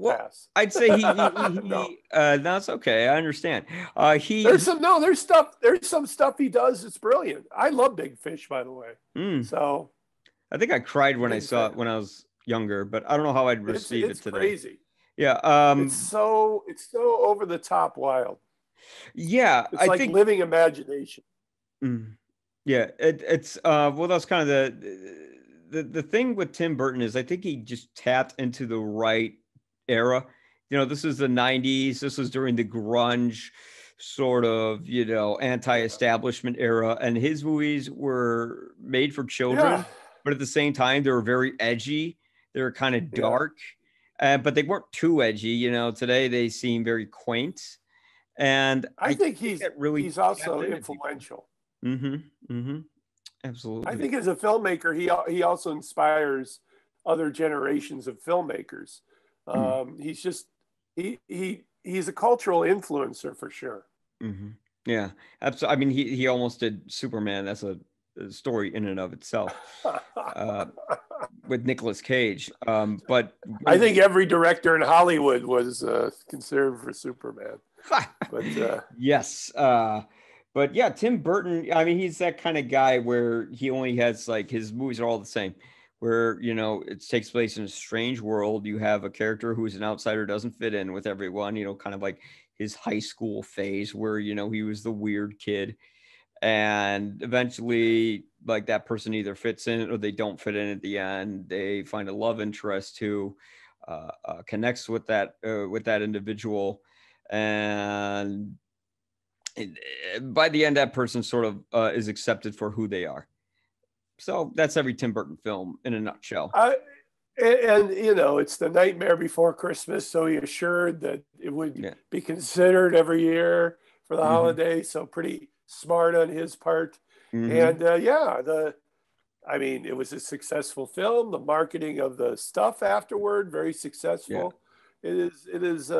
pass. I'd say he no, it's okay. I understand. There's some stuff he does that's brilliant. I love Big Fish, by the way. So I think I cried when I saw it when I was younger, but I don't know how I'd receive it today. It's crazy. Yeah. It's so over the top wild. Yeah. It's like living imagination. Yeah. It's that's kind of the thing with Tim Burton is I think he just tapped into the right era. This is the 90s. This was during the grunge sort of, anti-establishment era. And his movies were made for children, but at the same time, they were very edgy. They were kind of dark, but they weren't too edgy. Today they seem very quaint. And I think he's also influential. Absolutely. I think as a filmmaker, he also inspires other generations of filmmakers. He's a cultural influencer for sure. Yeah, absolutely. I mean, he almost did Superman. That's a story in and of itself with Nicolas Cage. But I think every director in Hollywood was considered for Superman. But yes. But yeah, Tim Burton, I mean, he's that kind of guy where he only has like his movies are all the same, where, it takes place in a strange world. You have a character who's an outsider, doesn't fit in with everyone, kind of like his high school phase where, he was the weird kid. And eventually, like that person either fits in or they don't fit in at the end. They find a love interest who connects with that individual. And by the end, that person sort of is accepted for who they are. So that's every Tim Burton film in a nutshell. And it's the Nightmare Before Christmas, so he assured that it would be considered every year for the holiday. So pretty smart on his part. And it was a successful film. The marketing of the stuff afterward, very successful. It is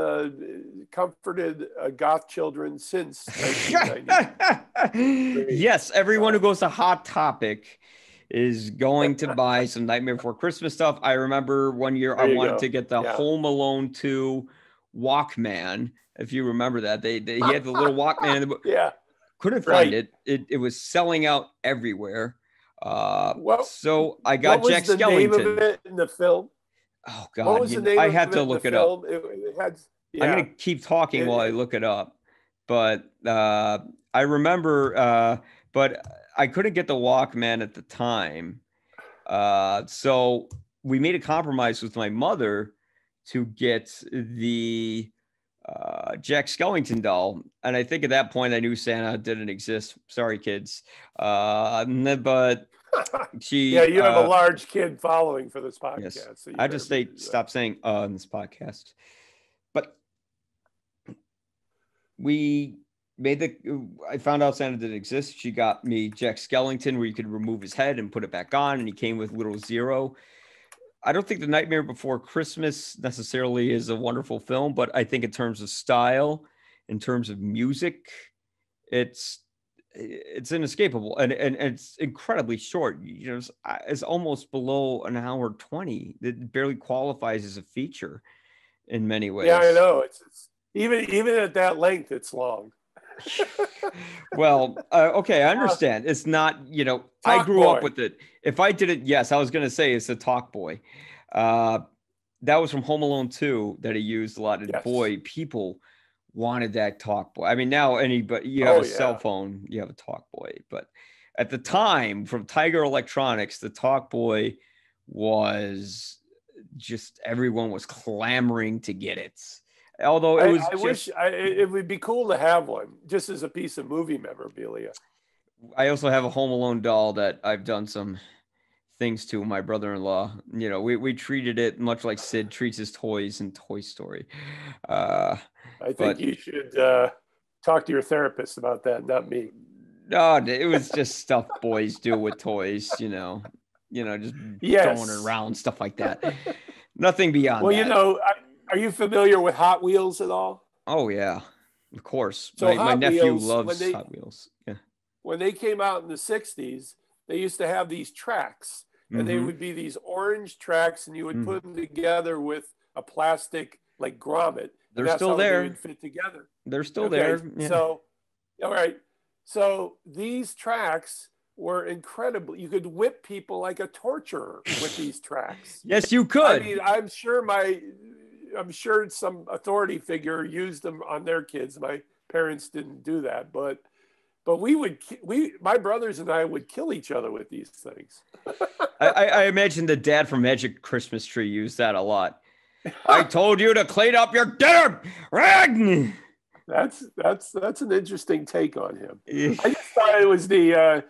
comforted goth children since 1990. Yes, everyone who goes to Hot Topic is going to buy some Nightmare Before Christmas stuff. I remember one year I wanted to get the Home Alone 2 Walkman. If you remember that, he had the little Walkman. Couldn't find it. It was selling out everywhere. So I got Jack Skellington. What was the name of it in the film? Oh God, I have to look it up. I'm going to keep talking while I look it up. But I remember, but I couldn't get the Walkman at the time. So we made a compromise with my mother to get the Jack Skellington doll. And I think at that point I knew Santa didn't exist. Sorry, kids. But she... Yeah, you have a large kid following for this podcast. Yes. So I just stop saying in this podcast. But I found out Santa didn't exist. She got me Jack Skellington, where you could remove his head and put it back on, and he came with little Zero. I don't think The Nightmare Before Christmas necessarily is a wonderful film, but I think in terms of style, in terms of music, it's inescapable, and it's incredibly short. It's almost below an hour 20. It barely qualifies as a feature in many ways. Yeah, I know. It's even at that length, it's long. Well, okay, I understand. It's not, I grew up with it. If I did it, yes, I was going to say it's a Talk Boy. That was from Home Alone 2 that he used a lot. And boy, people wanted that Talk Boy. I mean, now you have a cell phone, you have a Talk Boy. But at the time, from Tiger Electronics, the Talk Boy was just, everyone was clamoring to get it. Although it was, I wish it would be cool to have one just as a piece of movie memorabilia. I also have a Home Alone doll that I've done some things to. My brother-in-law, we treated it much like Sid treats his toys in Toy Story. I think you should talk to your therapist about that, not me. No, it was just stuff boys do with toys, just throwing it around, stuff like that. Nothing beyond that. Are you familiar with Hot Wheels at all? Oh, yeah, of course. So my nephew loves Hot Wheels. Yeah. When they came out in the 60s, they used to have these tracks, and they would be these orange tracks, and you would put them together with a plastic like grommet. They're still there. They would fit together. They're still there. Yeah. So, all right. So these tracks were incredible. You could whip people like a torturer with these tracks. Yes, you could. I mean, I'm sure some authority figure used them on their kids. My parents didn't do that, but my brothers and I would kill each other with these things. I imagine the dad from Magic Christmas Tree used that a lot. I told you to clean up your dinner. That's an interesting take on him. I just thought it was the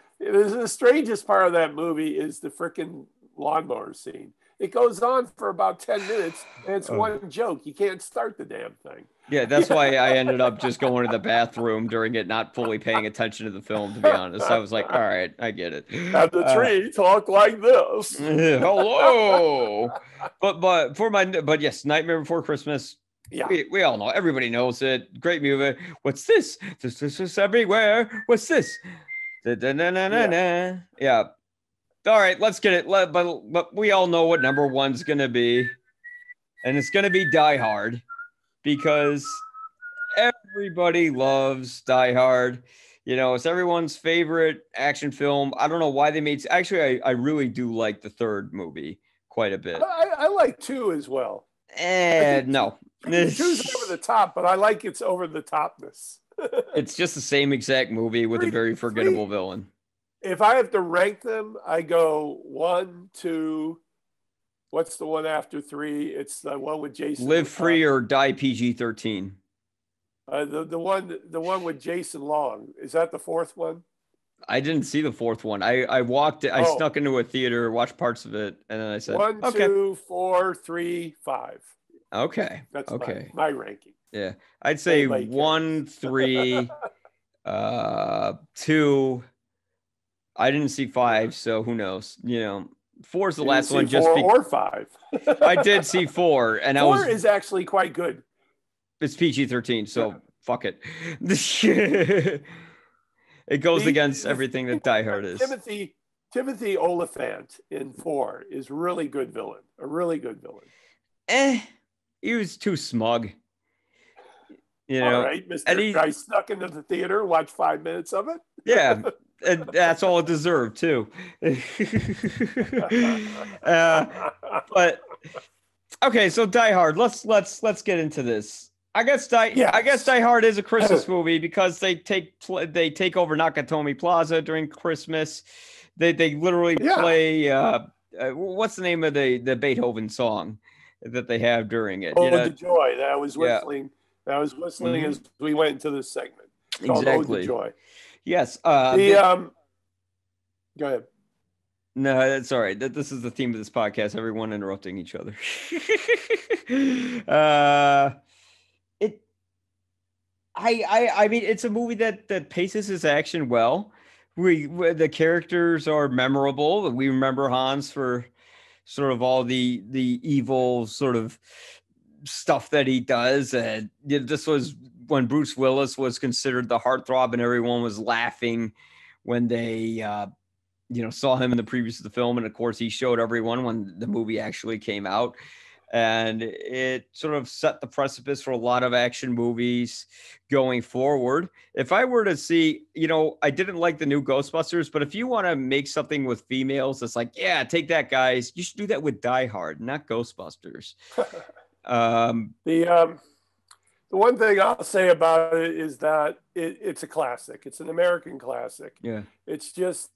strangest part of that movie is the frickin' lawnmower scene. It goes on for about 10 minutes, and it's one joke. You can't start the damn thing. Yeah, that's why I ended up just going to the bathroom during it, not fully paying attention to the film, to be honest. I was like, all right, I get it. Have the tree talk like this. Hello. But yes, Nightmare Before Christmas. Yeah, we all know. Everybody knows it. Great movie. What's this? This is everywhere. What's this? Yeah. All right, let's get it. But we all know what number one's going to be. And it's going to be Die Hard, because everybody loves Die Hard. It's everyone's favorite action film. I don't know why they made... Actually, I really do like the third movie quite a bit. I like 2 as well. No. 2's over the top, but I like its over the topness. It's just the same exact movie with a very forgettable villain. If I have to rank them, I go 1, 2. What's the one after 3? It's the one with Jason. Live Free or Die PG-13. The one with Jason Long. Is that the 4th one? I didn't see the fourth one. I snuck into a theater, watched parts of it, and then I said, 1, okay. 2, 4, 3, 5. Okay. That's okay. my ranking. Yeah. I'd say Late 1, 3, 2. I didn't see 5, so who knows? 4 is the last one. Just 4 or 5. I did see 4, and 4 is actually quite good. It's PG-13, so fuck it. It goes against everything that Die Hard is. Timothy Oliphant in 4 is really good villain. A really good villain. He was too smug. All right, Mr. Guy snuck into the theater, watched 5 minutes of it. Yeah, and that's all it deserved too. But okay, so Die Hard. Let's get into this. I guess Die Hard is a Christmas movie because they take over Nakatomi Plaza during Christmas. They literally play what's the name of the Beethoven song that they have during it? Ode to Joy. That I was whistling. That I was whistling as we went into this segment. Exactly. Ode to Joy. Yes. Go ahead. No, that's all right. This is the theme of this podcast. Everyone interrupting each other. I mean, it's a movie that paces its action well. The characters are memorable. We remember Hans for sort of all the evil sort of stuff that he does. And this was when Bruce Willis was considered the heartthrob, and everyone was laughing when they saw him in the previews of the film. And of course, he showed everyone when the movie actually came out. And it sort of set the precipice for a lot of action movies going forward. If I were to see, I didn't like the new Ghostbusters, but if you want to make something with females, it's like, yeah, take that, guys. You should do that with Die Hard, not Ghostbusters. The one thing I'll say about it is that it's a classic. It's an American classic. Yeah. It's just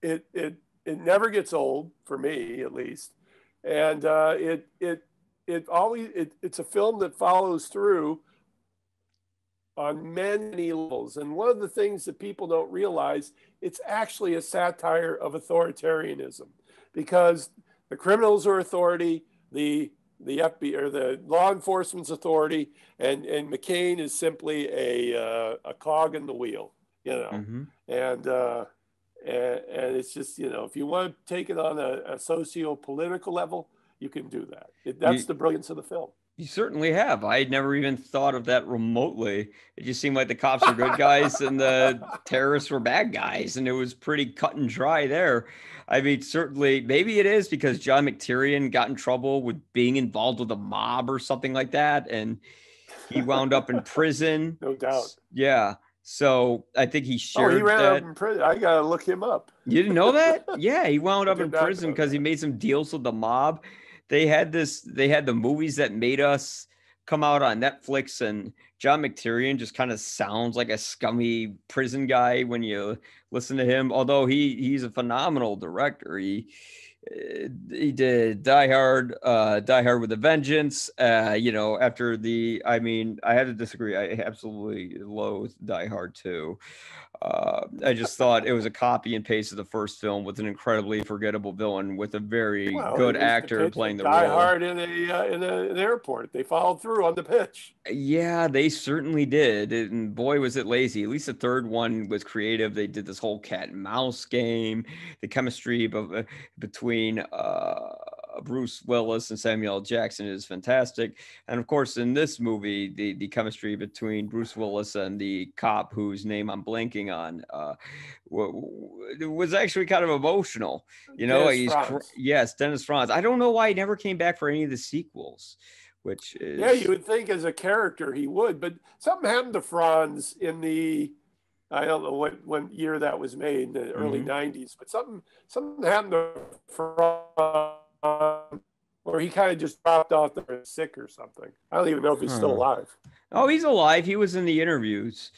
it never gets old, for me at least. And it's a film that follows through on many levels. And one of the things that people don't realize, it's actually a satire of authoritarianism, because the criminals are authority, the FBI or the law enforcement's authority, and McCain is simply a cog in the wheel, Mm-hmm. And it's just, if you want to take it on a socio-political level, you can do that. That's the brilliance of the film. You certainly have. I had never even thought of that remotely. It just seemed like the cops were good guys and the terrorists were bad guys, and it was pretty cut and dry there. I mean, certainly, maybe it is because John McTiernan got in trouble with being involved with a mob or something like that, and he wound up in prison. No doubt. Yeah. So I think he shared he ran that. up in prison. I got to look him up. You didn't know that? Yeah, he wound up in prison because he made some deals with the mob. They had the movies that made us come out on Netflix, and John McTiernan just kind of sounds like a scummy prison guy when you listen to him. Although he's a phenomenal director. He did Die Hard with a Vengeance. After I had to disagree. I absolutely loathe Die Hard 2. I just thought it was a copy and paste of the first film with an incredibly forgettable villain with a very good actor playing the role. Die Hard in an airport. They followed through on the pitch. Yeah, they certainly did. And boy, was it lazy. At least the third one was creative. They did this whole cat and mouse game. The chemistry between Bruce Willis and Samuel L. Jackson is fantastic. And of course, in this movie, the chemistry between Bruce Willis and the cop whose name I'm blanking on was actually kind of emotional. Dennis Franz. I don't know why he never came back for any of the sequels. Which is... Yeah, you would think as a character he would, but something happened to Franz in I don't know what year that was made, in the early 90s, but something happened to Franz where he kind of just dropped off there sick or something. I don't even know if he's still alive. Oh, he's alive. He was in the interviews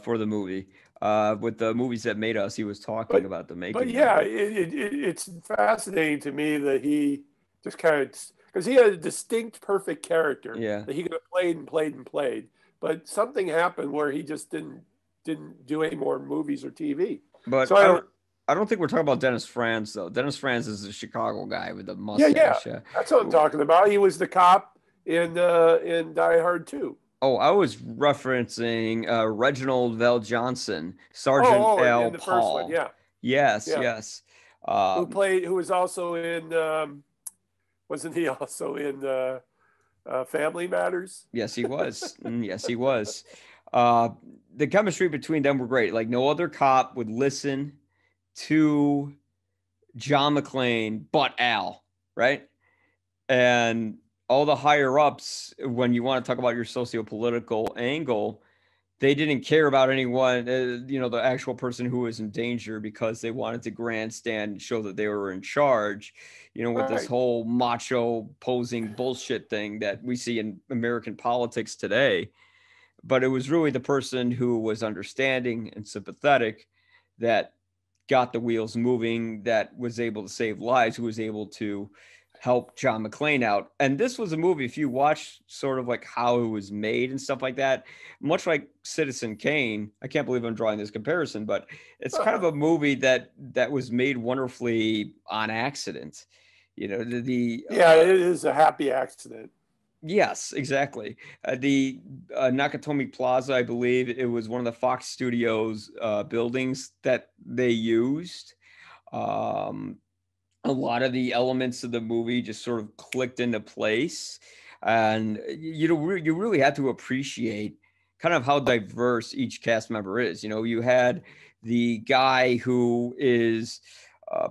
for the movie. With the movies that made us, he was talking about the making. But yeah, it's fascinating to me that he just kind of... Because he had a distinct, perfect character that he could have played and played and played. But something happened where he just didn't didn't do any more movies or TV. But So I don't think we're talking about Dennis Franz, though. Dennis Franz is the Chicago guy with the mustache. Yeah. That's what I'm talking about. He was the cop in Die Hard 2. Oh, I was referencing Reginald Val Johnson, Sergeant Al in the Paul. first one, yeah. Yes. Who was also in, wasn't he also in Family Matters? Yes, he was. Yes, he was. The chemistry between them were great. Like no other cop would listen to John McClane but Al, right? And all the higher ups, when you want to talk about your socio-political angle, they didn't care about anyone, the actual person who was in danger, because they wanted to grandstand and show that they were in charge, with this whole macho posing bullshit thing that we see in American politics today. But it was really the person who was understanding and sympathetic that got the wheels moving, that was able to save lives, who was able to help John McClane out. And this was a movie, if you watch sort of like how it was made and stuff like that, much like Citizen Kane, I can't believe I'm drawing this comparison, but it's kind of a movie that was made wonderfully on accident. It is a happy accident. Yes, exactly. The Nakatomi Plaza, I believe it was one of the Fox Studios buildings that they used. A lot of the elements of the movie just sort of clicked into place. And you really had to appreciate kind of how diverse each cast member is. You had the guy who is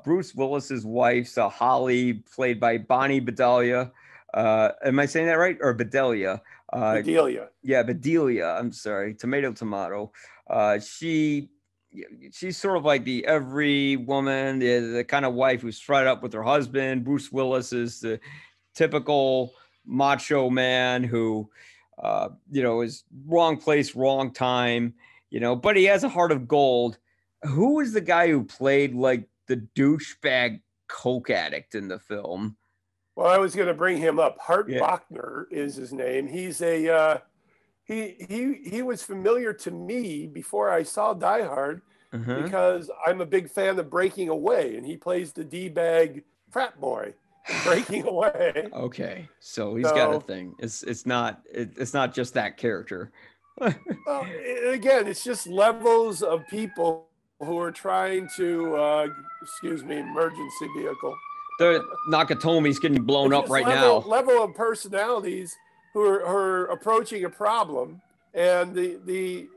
Bruce Willis's wife, Holly, played by Bonnie Bedelia. Am I saying that right? Or Bedelia? Bedelia. Yeah, Bedelia. I'm sorry. Tomato. She's sort of like the every woman, the kind of wife who's fed up with her husband. Bruce Willis is typical macho man who, is wrong place, wrong time, but he has a heart of gold. Who is the guy who played like the douchebag coke addict in the film? Well, I was going to bring him up. Hart Bachner is his name. He's a he was familiar to me before I saw Die Hard because I'm a big fan of Breaking Away, and he plays the D-bag frat boy in Breaking Away. Okay, so he's got a thing. It's not just that character. Well, again, it's just levels of people who are trying to emergency vehicle. The Nakatomi's getting blown up right now. Level of personalities who are approaching a problem, and the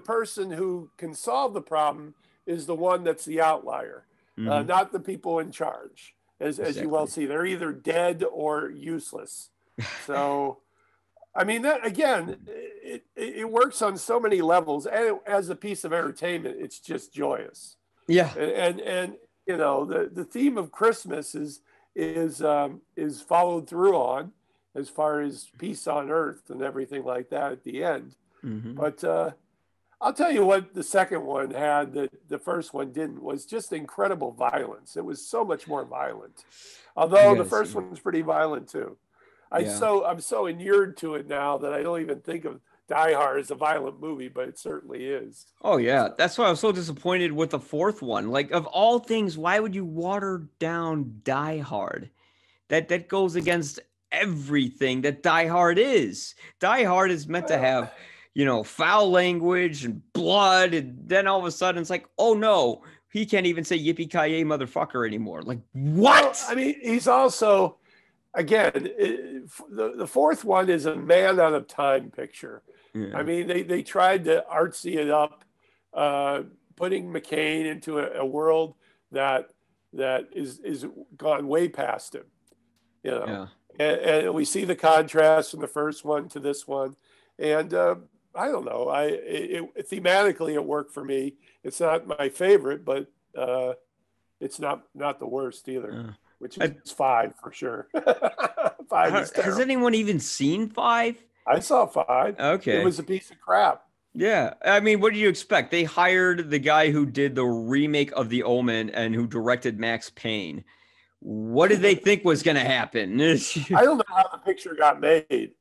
person who can solve the problem is the one that's the outlier, not the people in charge. As you well see, they're either dead or useless. So, I mean, that again, it works on so many levels, and as a piece of entertainment, it's just joyous. Yeah, and the theme of Christmas is followed through on, as far as peace on earth and everything like that at the end. But I'll tell you what the second one had that the first one didn't, was just incredible violence. It was so much more violent. Although the first one was pretty violent too. I'm so inured to it now that I don't even think of Die Hard as a violent movie, but it certainly is. Oh yeah. That's why I was so disappointed with the fourth one. Like, of all things, why would you water down Die Hard? That goes against everything that Die Hard is. Die Hard is meant to have, foul language and blood, and then all of a sudden it's like, oh no, he can't even say yippee-ki-yay motherfucker anymore. Like, what? Well, I mean, he's also, again, the fourth one is a man out of time picture. Yeah. I mean, they tried to artsy it up, putting McCain into a world that is gone way past him, Yeah. And we see the contrast from the first one to this one, and I don't know. Thematically it worked for me. It's not my favorite, but it's not the worst either. Which is 5 for sure. 5 is terrible. Has anyone even seen 5? I saw 5. Okay. It was a piece of crap. Yeah. I mean, what do you expect? They hired the guy who did the remake of The Omen and who directed Max Payne. What did they think was going to happen? I don't know how the picture got made.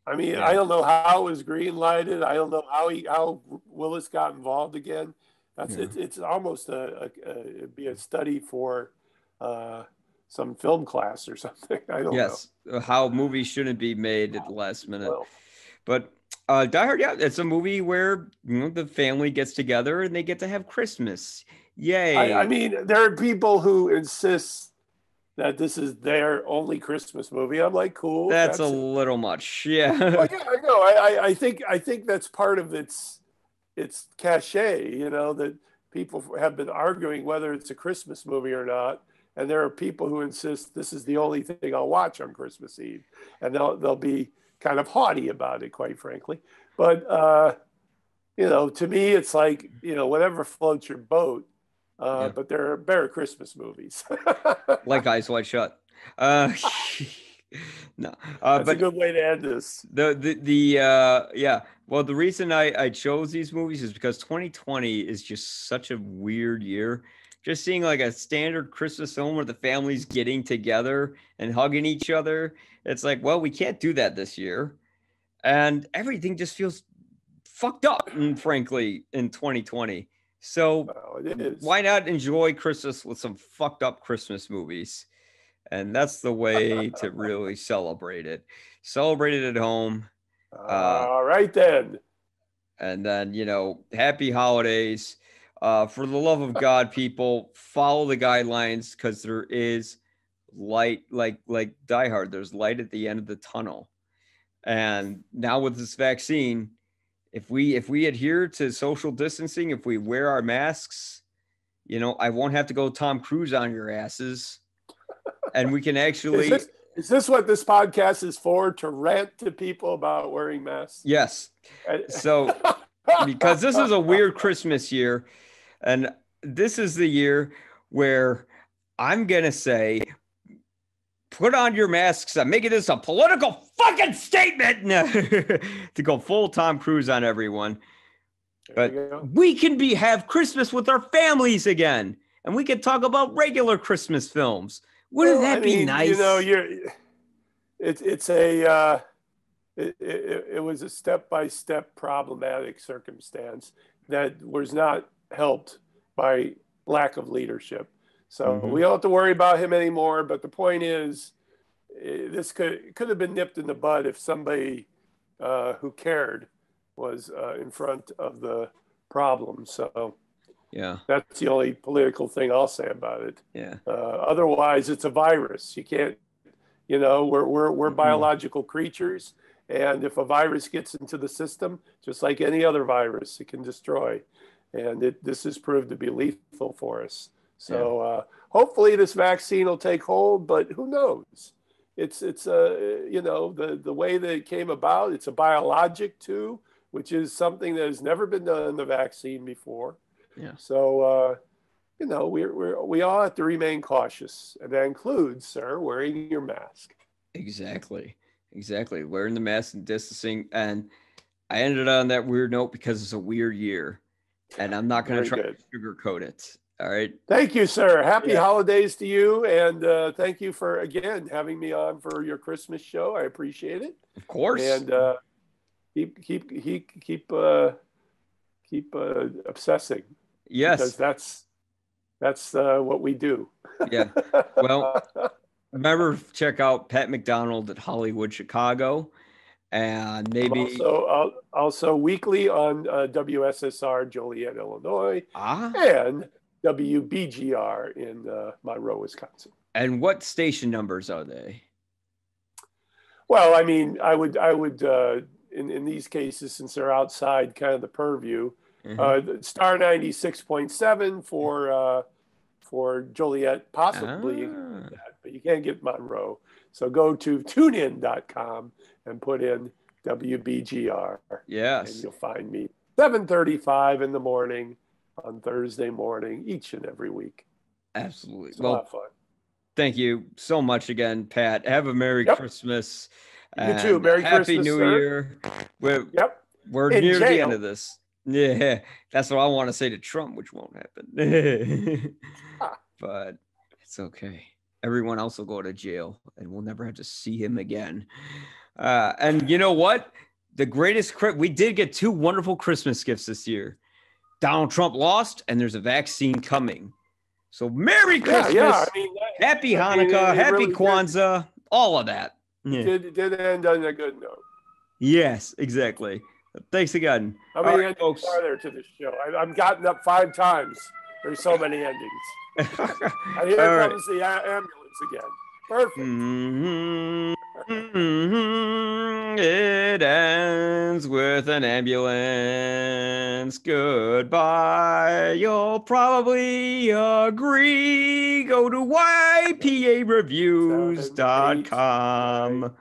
I mean, Yeah. I don't know how it was green lighted. I don't know how Willis got involved again. Yeah. It's almost it'd be a study for some film class or something. I don't know. Yes, how movies shouldn't be made at the last minute. Well, But Die Hard, yeah, it's a movie where the family gets together and they get to have Christmas. Yay! I mean, there are people who insist that this is their only Christmas movie. I'm like, cool. That's a little much. Yeah. Well, yeah, I know. I think that's part of its cachet. You know, that people have been arguing whether it's a Christmas movie or not, and there are people who insist this is the only thing I'll watch on Christmas Eve, and they'll be kind of haughty about it, quite frankly. But to me, it's like whatever floats your boat. But there are better Christmas movies. Like Eyes Wide Shut. No, That's but a good way to end this. Yeah. Well, the reason I chose these movies is because 2020 is just such a weird year. Just seeing like a standard Christmas film where the family's getting together and hugging each other. It's like, well, we can't do that this year. And everything just feels fucked up, frankly, in 2020. So it is. Why not enjoy Christmas with some fucked up Christmas movies? And that's the way to really celebrate it. Celebrate it at home. All right, then. And then, happy holidays. For the love of God, people, follow the guidelines because there is light, like Die Hard, there's light at the end of the tunnel. And now with this vaccine, if we adhere to social distancing, if we wear our masks, I won't have to go Tom Cruise on your asses. And we can actually... Is this what this podcast is for? To rant to people about wearing masks? Yes. So, because this is a weird Christmas year, and this is the year where I'm going to say, put on your masks. I'm making this a political fucking statement to go full Tom Cruise on everyone. But we can have Christmas with our families again, and we can talk about regular Christmas films. Wouldn't that be nice? It was a step-by-step problematic circumstance that was not helped by lack of leadership. So we don't have to worry about him anymore. But the point is, this could have been nipped in the bud if somebody who cared was in front of the problem. So yeah, that's the only political thing I'll say about it. Yeah. Otherwise, it's a virus. You can't. We're biological creatures, and if a virus gets into the system, just like any other virus, it can destroy. And this has proved to be lethal for us. So hopefully this vaccine will take hold, but who knows? It's the way that it came about. It's a biologic too, which is something that has never been done in the vaccine before. Yeah. So we all have to remain cautious, and that includes, sir, wearing your mask. Exactly. Wearing the mask and distancing. And I ended on that weird note because it's a weird year, and I'm not going to try to sugarcoat it. All right. Thank you, sir. Happy holidays to you, and thank you for again having me on for your Christmas show. I appreciate it. Of course. And keep obsessing. Yes. Because that's what we do. Yeah. Well, remember, check out Pat McDonald at Hollywood, Chicago, and maybe also weekly on WSSR Joliet, Illinois, and WBGR in Monroe, Wisconsin. And what station numbers are they? Well, I mean, I would in these cases, since they're outside kind of the purview, Star 96.7 for Joliet, possibly, but you can't get Monroe. So go to tunein.com and put in WBGR. Yes. And you'll find me 7:35 in the morning on Thursday morning, each and every week. Absolutely. It's a lot of fun. Thank you so much again, Pat. Have a Merry Christmas. You too. Merry Happy Christmas, New sir. Year. We're near the end of this. Yeah, that's what I want to say to Trump, which won't happen. But it's okay. Everyone else will go to jail, and we'll never have to see him again. And you know what? The greatest, we did get 2 wonderful Christmas gifts this year. Donald Trump lost, and there's a vaccine coming. So Merry Christmas, Happy Hanukkah, Happy really Kwanzaa, all of that. Yeah. Did end on a good note. Yes, exactly. Thanks again. How many endings folks are there to this show? I've gotten up 5 times. There's so many endings. And here comes the ambulance again. Perfect. It ends with an ambulance. Goodbye. You'll probably agree. Go to ypareviews.com.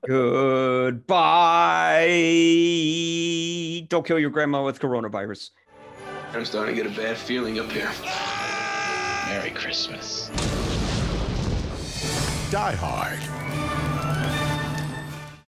Goodbye. Don't kill your grandma with coronavirus. I'm starting to get a bad feeling up here. Merry Christmas. Die Hard.